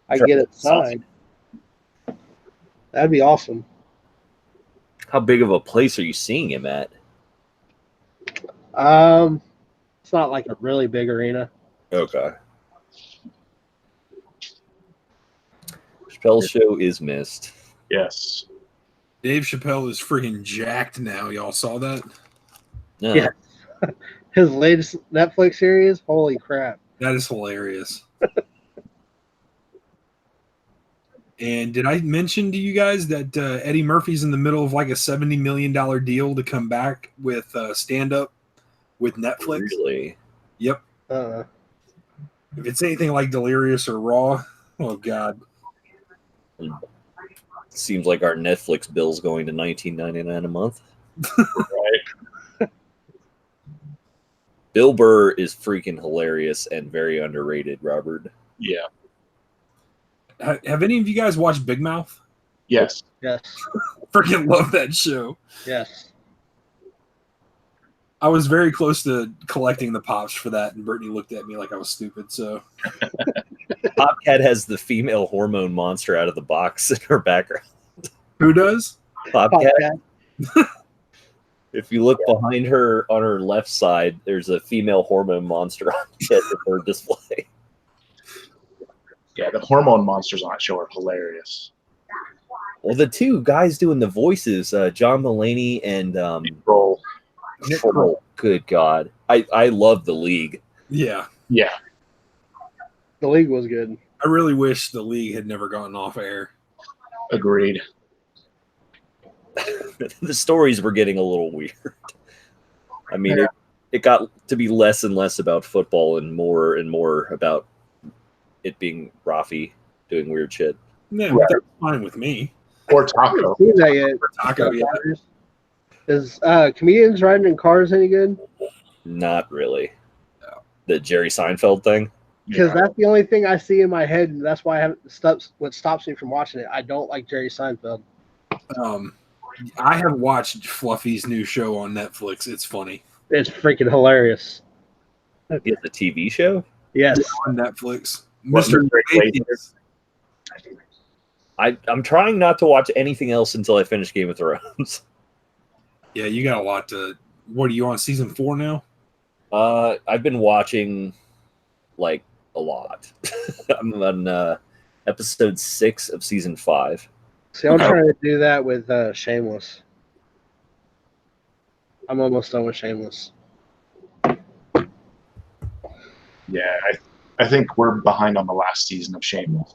I get it signed. That'd be awesome. How big of a place are you seeing him at? It's not like a really big arena. Okay. Chappelle's show is missed. Yes. Dave Chappelle is freaking jacked now. Y'all saw that? No. Yeah. His latest Netflix series, holy crap. That is hilarious. And did I mention to you guys that Eddie Murphy's in the middle of like a $70 million deal to come back with stand-up with Netflix? Really? Yep. Uh, If it's anything like Delirious or Raw, oh God. Seems like our Netflix bill's going to $19.99 a month. Right. Bill Burr is freaking hilarious and very underrated, Robert. Yeah. Have any of you guys watched Big Mouth? Yes. yes. Freaking love that show. Yes. I was very close to collecting the pops for that, and Brittany looked at me like I was stupid. So Popcat has the female hormone monster out of the box in her background. who does? Popcat. Podcast. If you look behind her on her left side, there's a female hormone monster on her display. Yeah, the hormone monsters on that show are hilarious. Well, the two guys doing the voices, John Mulaney and Roll. Nick Kroll. Good God. I love The League. Yeah. Yeah. The League was good. I really wish the League had never gotten off air. Agreed. The stories were getting a little weird. I mean, it got to be less and less about football and more about it being Rafi doing weird shit. Yeah, Right. that's fine with me. Or I haven't Taco. seen that yet. Taco, yeah. Is comedians riding in cars any good? Not really. The Jerry Seinfeld thing? Because Yeah. that's the only thing I see in my head, and that's why I haven't what stops me from watching it. I don't like Jerry Seinfeld. I have watched Fluffy's new show on Netflix. It's funny. It's freaking hilarious. He has a TV show? Yes. On Netflix. What, Mr. Mr. Iglesias. I'm trying not to watch anything else until I finish Game of Thrones. Yeah, you got a lot to. What are you on season 4 now? I've been watching like a lot. I'm on episode 6 of season 5. See, I'm trying to do that with Shameless. I'm almost done with Shameless. Yeah, I think we're behind on the last season of Shameless.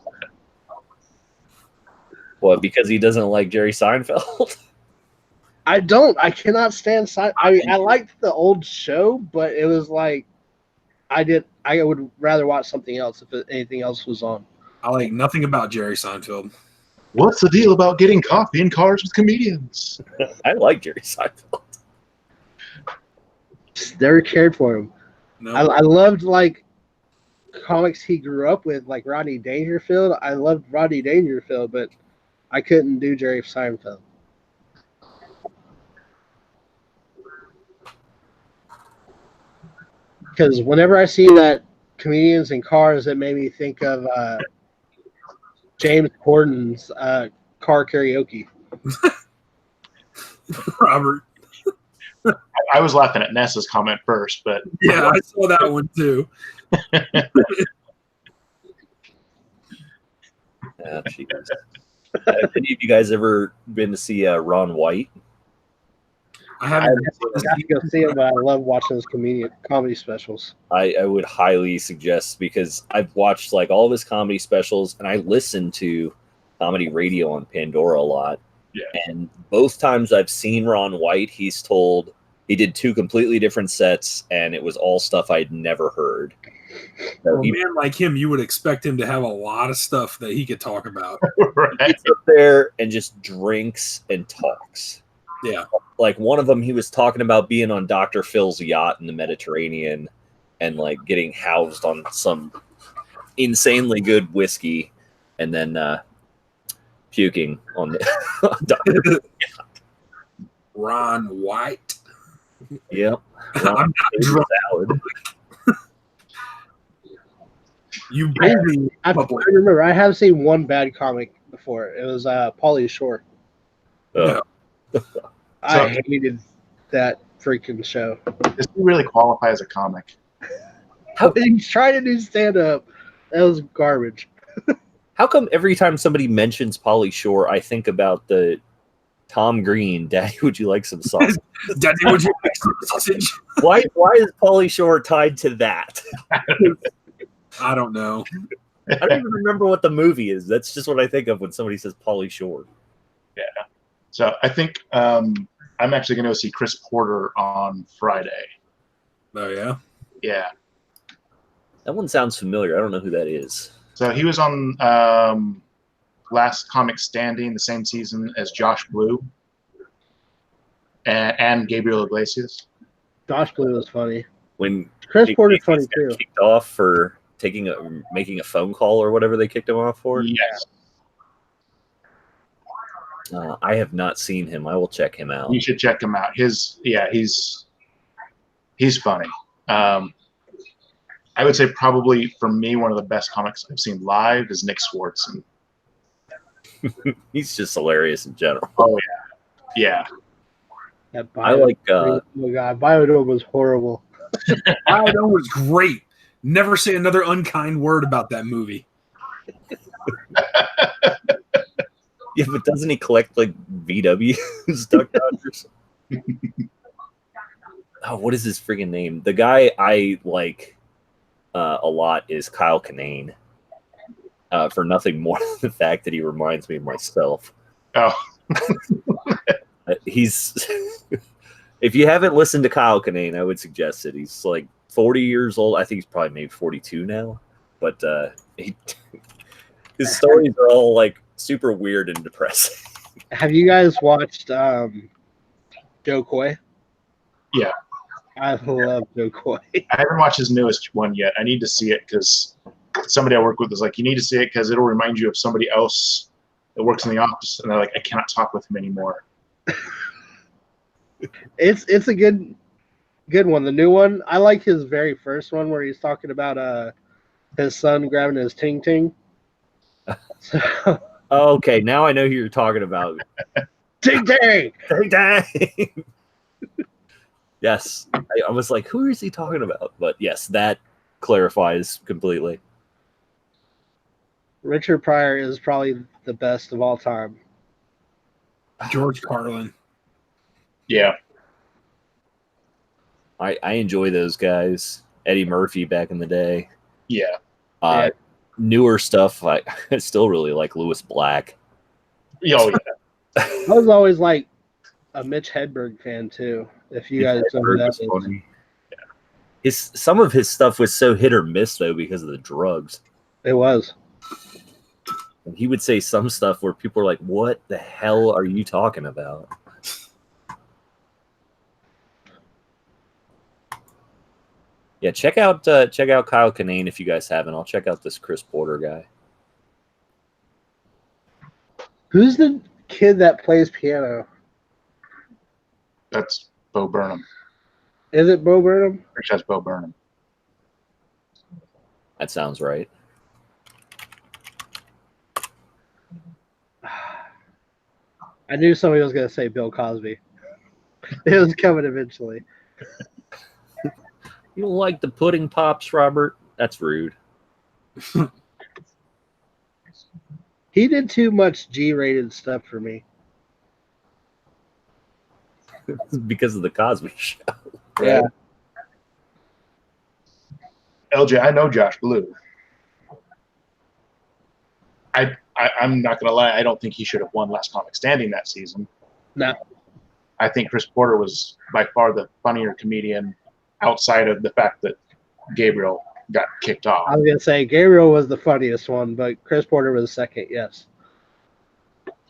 What, because he doesn't like Jerry Seinfeld? I don't. I cannot stand I mean, I liked the old show, but it was like I would rather watch something else if anything else was on. I like nothing about Jerry Seinfeld. What's the deal about getting coffee in cars with comedians? I like Jerry Seinfeld. Just never cared for him. No, I loved like comics he grew up with, like Rodney Dangerfield. I loved Rodney Dangerfield, but I couldn't do Jerry Seinfeld. Because whenever I see that comedians in cars, it made me think of James Corden's car karaoke. Robert. I was laughing at Nessa's comment first, but Yeah, I saw that one too. Jesus. Have any of you guys ever been to see Ron White? I haven't. I have to go see him, but I love watching his comedy specials. I would highly suggest, because I've watched like all of his comedy specials, and I listen to comedy radio on Pandora a lot. Yeah. And both times I've seen Ron White, he's told he did 2 completely different sets, and it was all stuff I'd never heard. So A man like him, you would expect him to have a lot of stuff that he could talk about. Right. he gets up there and just drinks and talks. Yeah. Like one of them, he was talking about being on Dr. Phil's yacht in the Mediterranean and like getting housed on some insanely good whiskey, and then puking on the Dr. Phil's yacht. Ron White. Yep. I'm not drunk. Salad. You bully. I remember I have seen one bad comic before. It was Pauly Shore. Oh. I hated that freaking show. Does he really qualify as a comic? He's trying to do stand up. That was garbage. How come every time somebody mentions Pauly Shore, I think about the Tom Green, Daddy, would you like some sausage? Daddy, would you like some sausage? Why is Pauly Shore tied to that? I don't know. I don't even remember what the movie is. That's just what I think of when somebody says Pauly Shore. Yeah. So I think I'm actually going to go see Chris Porter on Friday. Oh, yeah? Yeah. That one sounds familiar. I don't know who that is. So he was on Last Comic Standing the same season as Josh Blue and Gabriel Iglesias. Josh Blue was funny. When Chris Porter's funny too. Kicked off for making a phone call or whatever they kicked him off for. Yes. I have not seen him. I will check him out. You should check him out. He's funny. I would say probably for me one of the best comics I've seen live is Nick Swartzen. He's just hilarious in general. Oh yeah. That I like. oh my god, Biodome was horrible. Biodome was great. Never say another unkind word about that movie. Yeah, but doesn't he collect like VWs, Duck Dodgers? Oh, what is his friggin' name? The guy I like a lot is Kyle Kinane. For nothing more than the fact that he reminds me of myself. Oh. He's. If you haven't listened to Kyle Kinane, I would suggest it. He's like 40 years old. I think he's probably maybe 42 now. But his stories are all like super weird and depressing. Have you guys watched Joe Coy? Yeah. I love Joe Coy. I haven't watched his newest one yet. I need to see it because somebody I work with is like, you need to see it because it'll remind you of somebody else that works in the office. And they're like, I cannot talk with him anymore. It's a good one. The new one, I like his very first one where he's talking about his son grabbing his ting ting. So, Okay, now I know who you're talking about. ting ting. Ting ting. Yes, I was like, who is he talking about? But yes, that clarifies completely. Richard Pryor is probably the best of all time. George Carlin. Yeah. I enjoy those guys. Eddie Murphy back in the day. Yeah. Newer stuff, I still really like Louis Black. Oh, yeah. I was always like a Mitch Hedberg fan too. If you guys know who that is. Funny. Yeah. Some of his stuff was so hit or miss though because of the drugs. It was. And he would say some stuff where people are like, "What the hell are you talking about?" Yeah, check out Kyle Kinane if you guys haven't. I'll check out this Chris Porter guy. Who's the kid that plays piano? That's Bo Burnham. Is it Bo Burnham? Rich has Bo Burnham. That sounds right. I knew somebody was going to say Bill Cosby. It was coming eventually. You don't like the pudding pops, Robert? That's rude. He did too much G-rated stuff for me. because of the Cosby Show. Yeah. LJ, I know Josh Blue. I'm not gonna lie. I don't think he should have won Last Comic Standing that season. No. I think Chris Porter was by far the funnier comedian, outside of the fact that Gabriel got kicked off. I was gonna say Gabriel was the funniest one, but Chris Porter was second. Yes.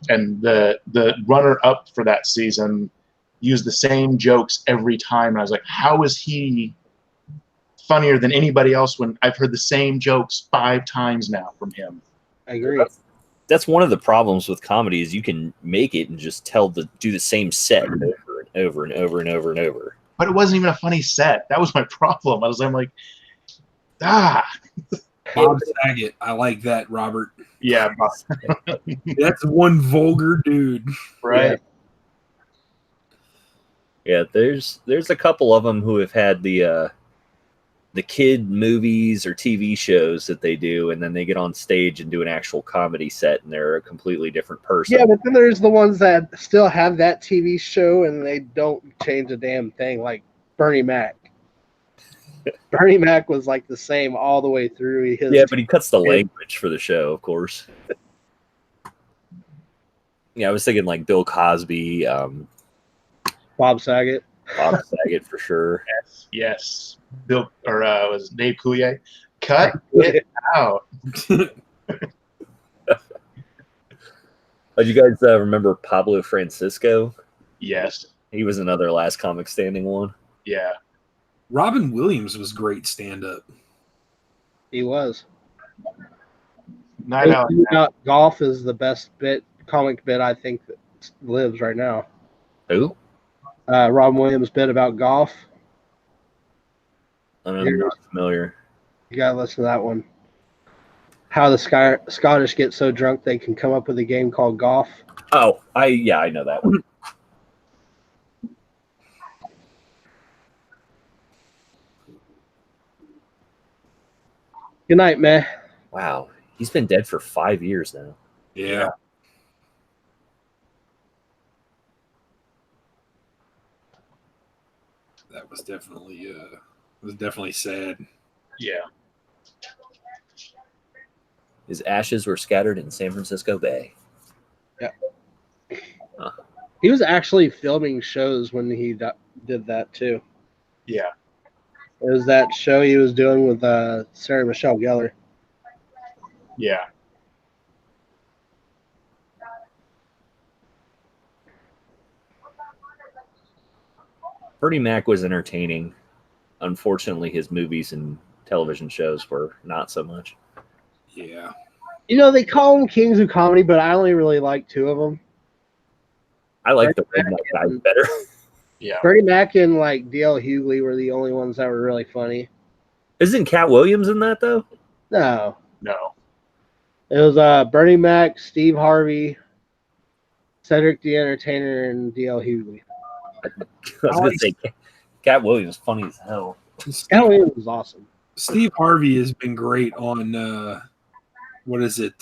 And the runner up for that season used the same jokes every time. And I was like, how is he funnier than anybody else when I've heard the same jokes 5 times now from him? I agree. That's one of the problems with comedy is you can make it and just do the same set over and over and over and over and over. But it wasn't even a funny set. That was my problem. I'm like, Bob Saget. I like that, Robert. yeah, That's one vulgar dude. right. Yeah, there's a couple of them who have had the kid movies or TV shows that they do, and then they get on stage and do an actual comedy set, and they're a completely different person. Yeah, but then there's the ones that still have that TV show and they don't change a damn thing, like Bernie Mac. Bernie Mac was like the same all the way through. Yeah, but he cuts the language for the show, of course. Yeah, I was thinking like Bill Cosby, Bob Saget. Bob Saget for sure. Yes. Bill or was it Dave Coulier? Cut it out. Did you guys remember Pablo Francisco? Yes. He was another Last Comic Standing one. Yeah. Robin Williams was great stand-up. He was. Night Out. Golf is the best comic bit I think that lives right now. Who? Robin Williams bit about golf. I'm not familiar. You gotta listen to that one. How the Scottish get so drunk they can come up with a game called golf. Oh, I know that one. Good night, man. Wow, he's been dead for 5 years now. Yeah. That was definitely sad. Yeah. His ashes were scattered in San Francisco Bay. Yeah. Huh. He was actually filming shows when he did that too. Yeah. It was that show he was doing with Sarah Michelle Gellar. Yeah. Bernie Mac was entertaining. Unfortunately, his movies and television shows were not so much. Yeah. You know, they call them Kings of Comedy, but I only really like 2 of them. I like the Redneck guys better. Yeah. Bernie Mac and like D.L. Hughley were the only ones that were really funny. Isn't Cat Williams in that though? No. No. It was Bernie Mac, Steve Harvey, Cedric the Entertainer, and D.L. Hughley. I was going to say Cat Williams, funny as hell. Cat Williams was awesome. Steve Harvey has been great on what is it?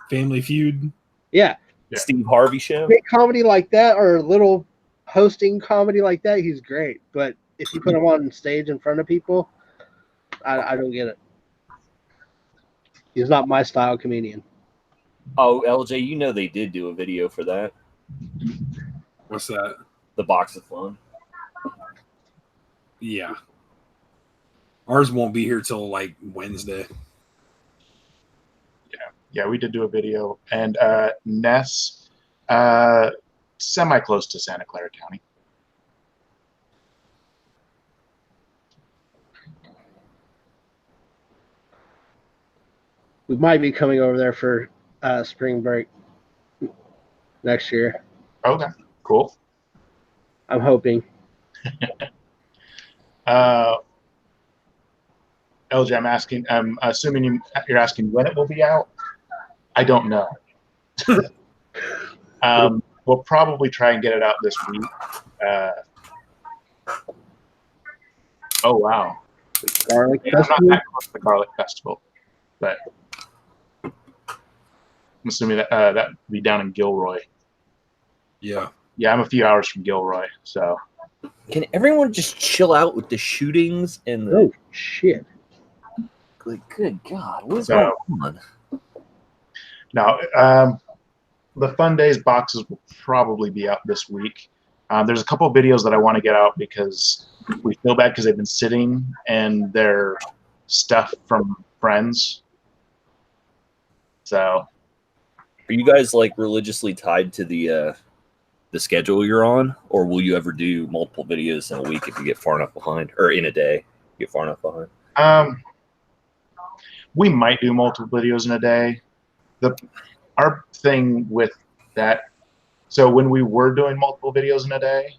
Family Feud. Yeah. Yeah. Steve Harvey show. Big comedy like that or little hosting comedy like that, he's great. But if you put him on stage in front of people, I don't get it. He's not my style comedian. Oh, LJ, you know they did do a video for that. What's that? The Box of Fun. Yeah. Ours won't be here till like Wednesday. Yeah, we did do a video. And Ness, semi-close to Santa Clara County. We might be coming over there for spring break next year. Okay, cool. I'm hoping. LJ, I'm assuming you're asking when it will be out. I don't know. We'll probably try and get it out this week. Oh wow! Garlic Yeah, I'm not Festival? that close to the Garlic Festival, but I'm assuming that that would be down in Gilroy. Yeah. Yeah, I'm a few hours from Gilroy, so. Can everyone just chill out with the shootings and the Oh shit! like? Good God, what is No. going on? No, the Fun Days boxes will probably be out this week. There's a couple of videos that I want to get out because we feel bad because they've been sitting and they're stuff from friends. So, Are you guys like religiously tied to the schedule you're on, or will you ever do multiple videos in a week if you get far enough behind, or in a day you get far enough behind? we might do multiple videos in a day. Our thing with that, so when we were doing multiple videos in a day,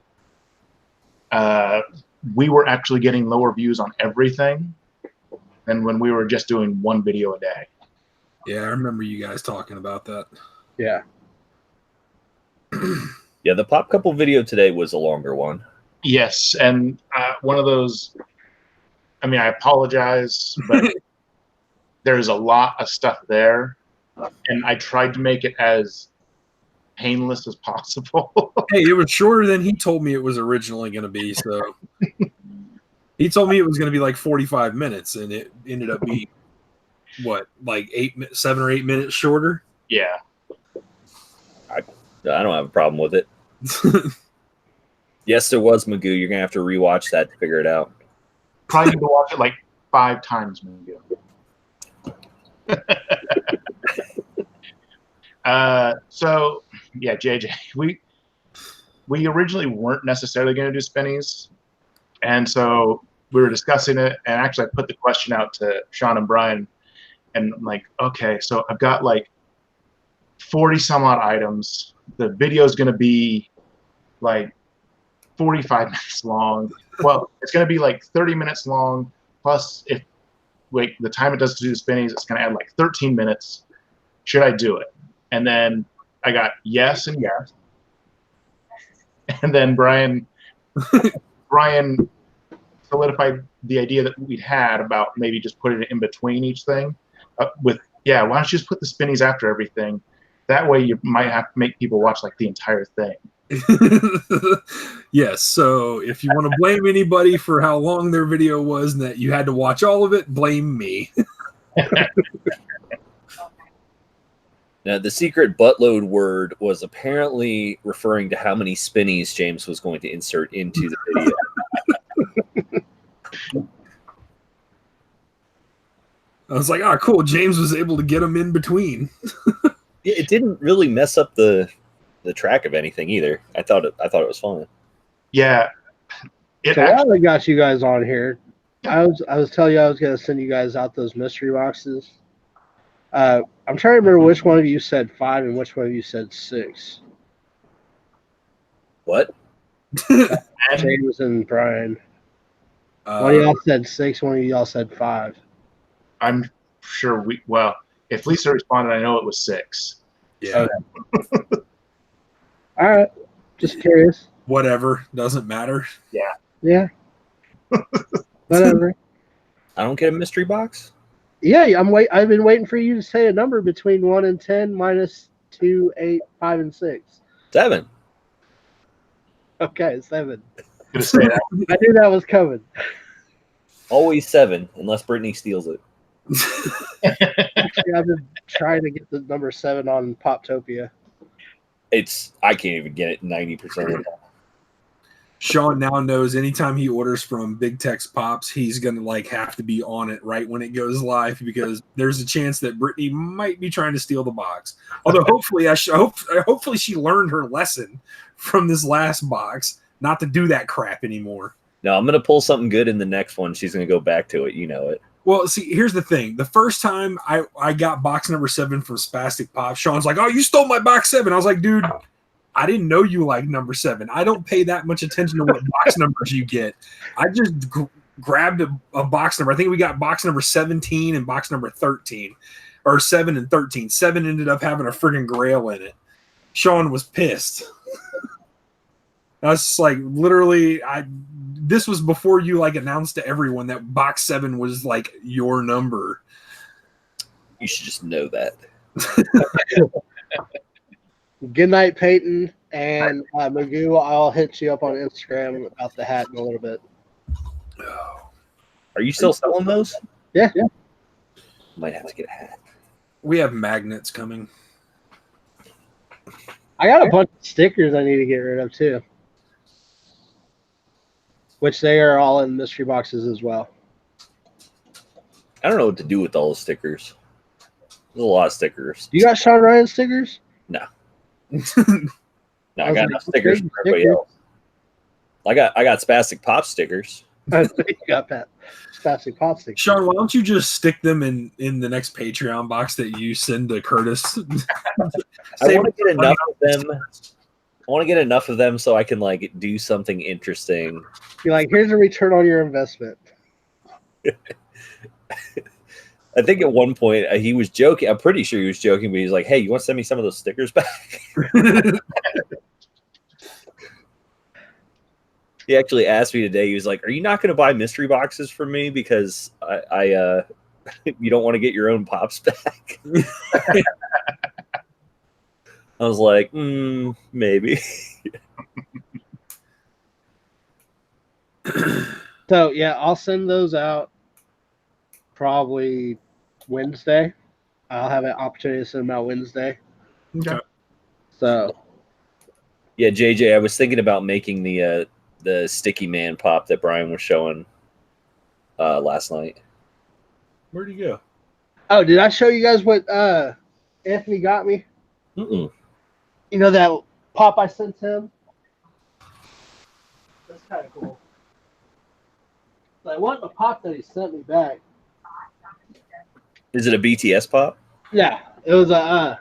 we were actually getting lower views on everything than when we were just doing one video a day. Yeah, I remember you guys talking about that. Yeah. Yeah, the pop couple video today was a longer one. Yes, and one of those, I mean, I apologize, but there's a lot of stuff there, and I tried to make it as painless as possible. Hey, it was shorter than he told me it was originally going to be. So he told me it was going to be like 45 minutes, and it ended up being what, like 7 or 8 minutes shorter. Yeah. I don't have a problem with it. Yes, there was Magoo. You're gonna have to rewatch that to figure it out. Probably need to watch it like 5 times, maybe. So yeah, JJ, we originally weren't necessarily going to do spinnies, and so we were discussing it, and actually I put the question out to Sean and Brian, and I'm like, okay, so I've got like 40 some odd items. The video is going to be like 45 minutes long. Well, it's going to be like 30 minutes long, plus if like the time it does to do the spinnies, it's going to add like 13 minutes. Should I do it? And then I got yes and yes. And then Brian solidified the idea that we'd had about maybe just putting it in between each thing. Why don't you just put the spinnies after everything? That way you might have to make people watch like the entire thing. Yes, so if you want to blame anybody for how long their video was and that you had to watch all of it, blame me. Now, the secret buttload word was apparently referring to how many spinnies James was going to insert into the video. I was like, cool. James was able to get them in between. It didn't really mess up the track of anything either. I thought it was fun. Yeah. So while I got you guys on here, I was telling you I was going to send you guys out those mystery boxes. I'm trying to remember which one of you said 5 and which one of you said 6. What? James and Brian. One of y'all said 6. One of y'all said 5. I'm sure if Lisa responded, I know it was 6. Yeah. Okay. All right. Just curious. Whatever. Doesn't matter. Yeah. Whatever. I don't get a mystery box? Yeah, I've been waiting for you to say a number between 1 and 10 minus 2, 8, 5, and 6. 7. Okay, 7. Gonna say that. I knew that was coming. Always 7, unless Brittany steals it. Actually, I've been trying to get the number 7 on Poptopia. I can't even get it 90% of the time. Sean now knows anytime he orders from Big Tex Pops, he's gonna have to be on it right when it goes live because there's a chance that Brittany might be trying to steal the box. Although hopefully she learned her lesson from this last box not to do that crap anymore. No, I'm gonna pull something good in the next one. She's gonna go back to it. You know it. Well, see, here's the thing. The first time I got box number 7 from Spastic Pop, Sean's like, "Oh, you stole my box 7." I was like, "Dude, I didn't know you like number 7. I don't pay that much attention to what box numbers you get. I just grabbed a box number. I think we got box number 17 and box number 13, or 7 and 13. 7 ended up having a friggin' grail in it. Sean was pissed. I was just like, literally, this was before you announced to everyone that box 7 was your number. You should just know that. Good night, Peyton. And Magoo, I'll hit you up on Instagram about the hat in a little bit. Are you still selling those? Yeah. Might have to get a hat. We have magnets coming. I got a bunch of stickers I need to get rid of too, which they are all in mystery boxes as well. I don't know what to do with all the stickers. There's a lot of stickers. You got Sean Ryan stickers? No, I I was got like, enough stickers for everybody else. I got Spastic Pop stickers. you got that Spastic Pop stickers. Sean, why don't you just stick them in the next Patreon box that you send to Curtis? I want to get enough of them. I want to get enough of them so I can like do something interesting. You're like, here's a return on your investment. I think at one point he was joking. I'm pretty sure he was joking, but he's like, "Hey, you want to send me some of those stickers back?" He actually asked me today. He was like, "Are you not going to buy mystery boxes for me because I you don't want to get your own pops back?" I was like, maybe. So yeah, I'll send those out probably Wednesday. I'll have an opportunity to send them out Wednesday. Okay. So Yeah, JJ, I was thinking about making the Sticky Man pop that Brian was showing last night. Where'd he go? oh, did I show you guys what Anthony got me? Mm-mm. You know that pop I sent him? That's kind of cool. So I want the pop that he sent me back. Is it a BTS pop? Yeah, it was a.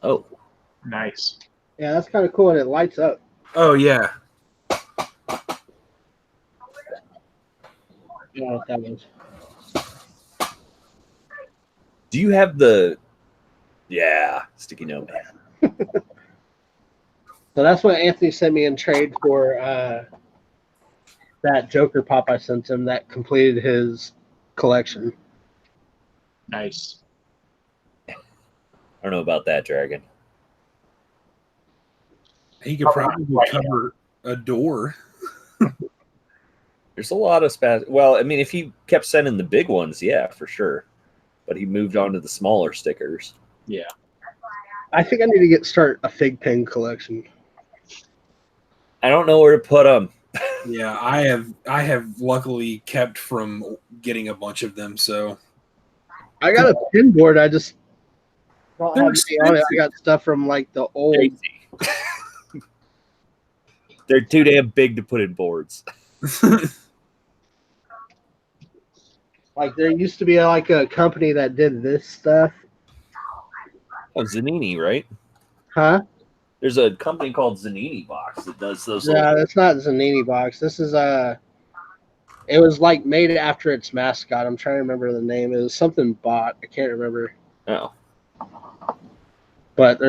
Oh, Nice. Yeah, that's kind of cool, and it lights up. Oh yeah. You know what that was? do you have the? Yeah, Sticky Note Man. So that's what Anthony sent me in trade for that Joker pop I sent him that completed his collection. Nice. I don't know about that, Dragon. He could probably cover a door. There's a lot of Well, I mean, if he kept sending the big ones, yeah, for sure. But he moved on to the smaller stickers. Yeah. I think I need to start a fig pin collection. I don't know where to put them. Yeah, I have luckily kept from getting a bunch of them, so I got a pin board. I just don't They're have any on it. I got stuff from like the old. They're too damn big to put in boards. Like there used to be like a company that did this stuff. Oh, Zanini, right? Huh? There's a company called Zanini Box that does those. Yeah, that's not Zanini box. This is it was like made after its mascot. I'm trying to remember the name. It was something bot. I can't remember. Oh, But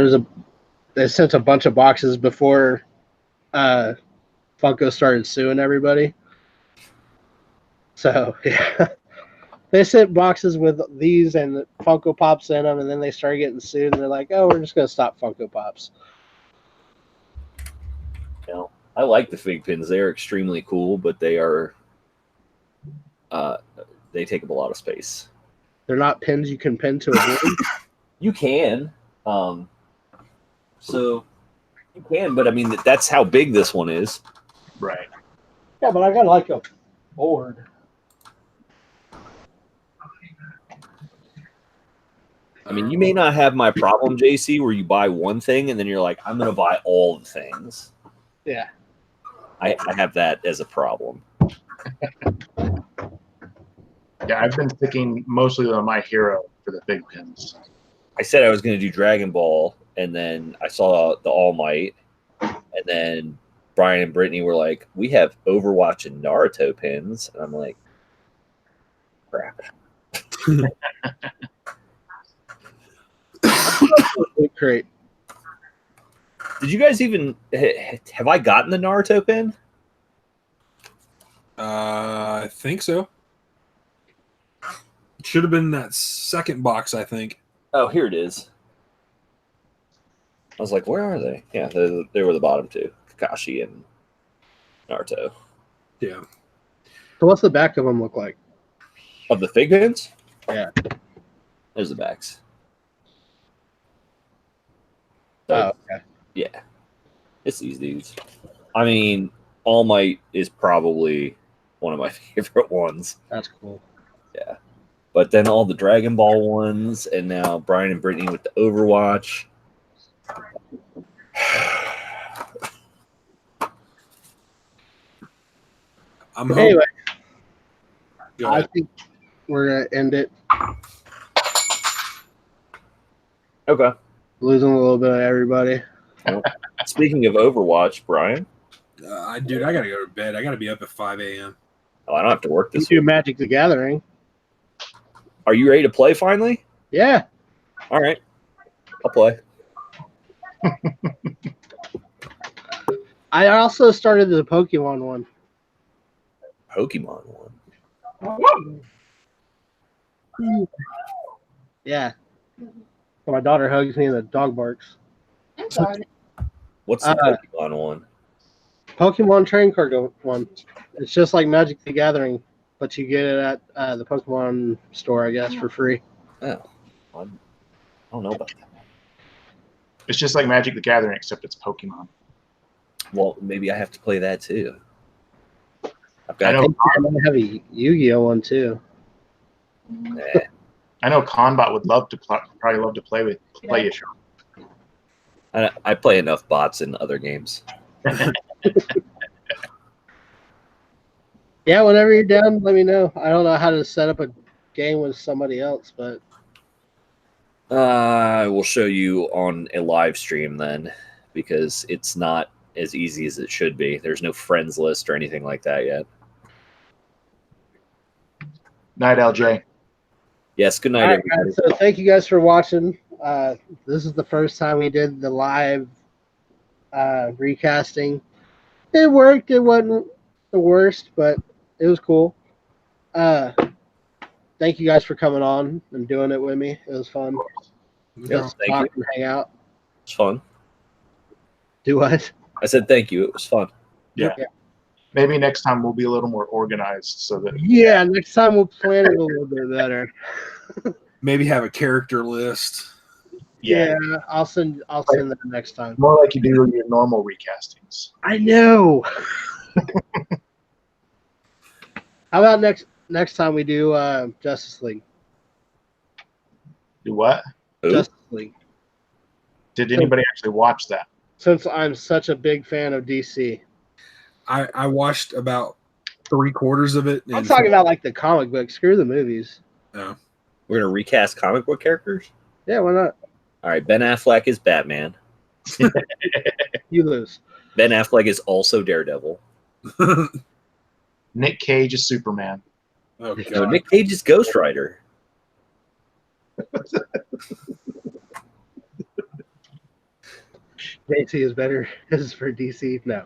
they sent a bunch of boxes before Funko started suing everybody. So yeah. They sent boxes with these and Funko Pops in them, and then they started getting sued, and they're like, "Oh, we're just gonna stop Funko Pops." you know, I like the fig pins. They are extremely cool, but they are they take up a lot of space. They're not pins you can pin to a board. You can, so you can, but I mean that's how big this one is. Right. Yeah, but I got like a board. I mean, you may not have my problem, JC, where you buy one thing and then you're like, I'm going to buy all the things. Yeah. I have that as a problem. Yeah, I've been sticking mostly on my hero for the big pins. I said I was going to do Dragon Ball, and then I saw the All Might, and then Brian and Brittany were like, we have Overwatch and Naruto pins. And I'm like, crap. Great. Did you guys even have I gotten the Naruto pin? I think so. It should have been that second box, I think. Oh, here it is. I was like, where are they? Yeah, they were the bottom two, Kakashi and Naruto. Yeah. So what's the back of them look like? Of the fig pins? Yeah. There's the backs. Oh, okay. Yeah. It's these dudes. I mean, All Might is probably one of my favorite ones. That's cool. Yeah. But then all the Dragon Ball ones, and now Brian and Brittany with the Overwatch. I'm hoping. Anyway, Go I ahead. think we're gonna end it. Okay. Losing a little bit of everybody. Speaking of Overwatch, Brian, Dude, I gotta go to bed. I gotta be up at 5 a.m. oh, I don't have to work You this do week. Magic the Gathering. Are you ready to play finally? Yeah. All right. I'll play. I also started the Pokemon one. Pokemon one. Yeah. So my daughter hugs me and the dog barks. I'm sorry. What's the Pokemon one? Pokemon trading card one. It's just like Magic the Gathering, but you get it at the Pokemon store, I guess, for free. Oh, I don't know about that. It's just like Magic the Gathering, except it's Pokemon. Well, maybe I have to play that too. I've I got. know. I might have a Yu-Gi-Oh one too. I know Conbot would love to probably love to play you, Sean. I play enough bots in other games. Yeah, whenever you're down, let me know. I don't know how to set up a game with somebody else, but I will show you on a live stream then, because it's not as easy as it should be. There's no friends list or anything like that yet. Night, LJ. Yes, good night, all right, everybody. guys, so thank you guys for watching. This is the first time we did the live recasting. It worked. It wasn't the worst, but it was cool. Thank you guys for coming on and doing it with me. It was fun. Yeah. Thank Talk you. and hang out. It's fun. Do what? I said thank you. It was fun. Yeah. Maybe next time we'll be a little more organized so that Yeah, next time we'll plan it a little bit better. Maybe have a character list. Yeah, I'll send that next time. more like you do in your normal recastings. I know. How about next time we do Justice League? Do what? Who? Justice League. Did anybody actually watch that? Since I'm such a big fan of DC. I watched about 3/4 of it. I'm talking about like the comic book. Screw the movies. We're gonna recast comic book characters. Yeah, why not? All right. Ben Affleck is Batman. You lose. Ben Affleck is also Daredevil. Nick Cage is Superman. Oh, No, God. Nick Cage is Ghost Rider. DC is better. This is for DC. No.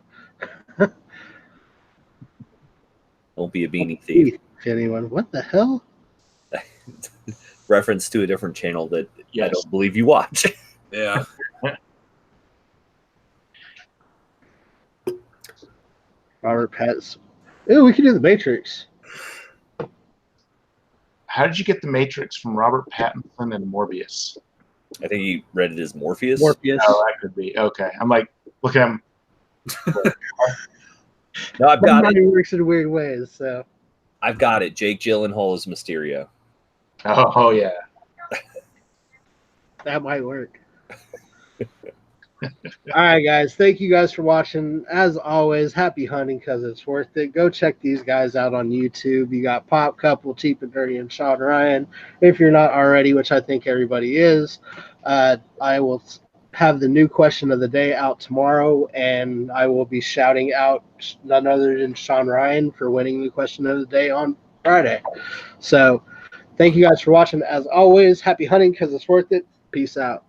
Don't be a beanie thief. Anyone? What the hell? Reference to a different channel that I Yes. don't believe you watch. Yeah. Robert Pattinson. Ooh, we can do the Matrix. How did you get the Matrix from Robert Pattinson and Morbius? I think he read it as Morpheus. Morpheus. Oh, that could be. Okay. I'm like, look at him. No, I've got it. Everybody works in weird ways, so I've got it. Jake Gyllenhaal is Mysterio. Oh yeah. that might work. All right, guys. Thank you guys for watching. As always, happy hunting because it's worth it. Go check these guys out on YouTube. You got Pop Couple, Cheap and Dirty, and Sean Ryan. If you're not already, which I think everybody is, I will have the new question of the day out tomorrow, and I will be shouting out none other than Sean Ryan for winning the question of the day on Friday. So thank you guys for watching. As always, happy hunting because it's worth it. Peace out.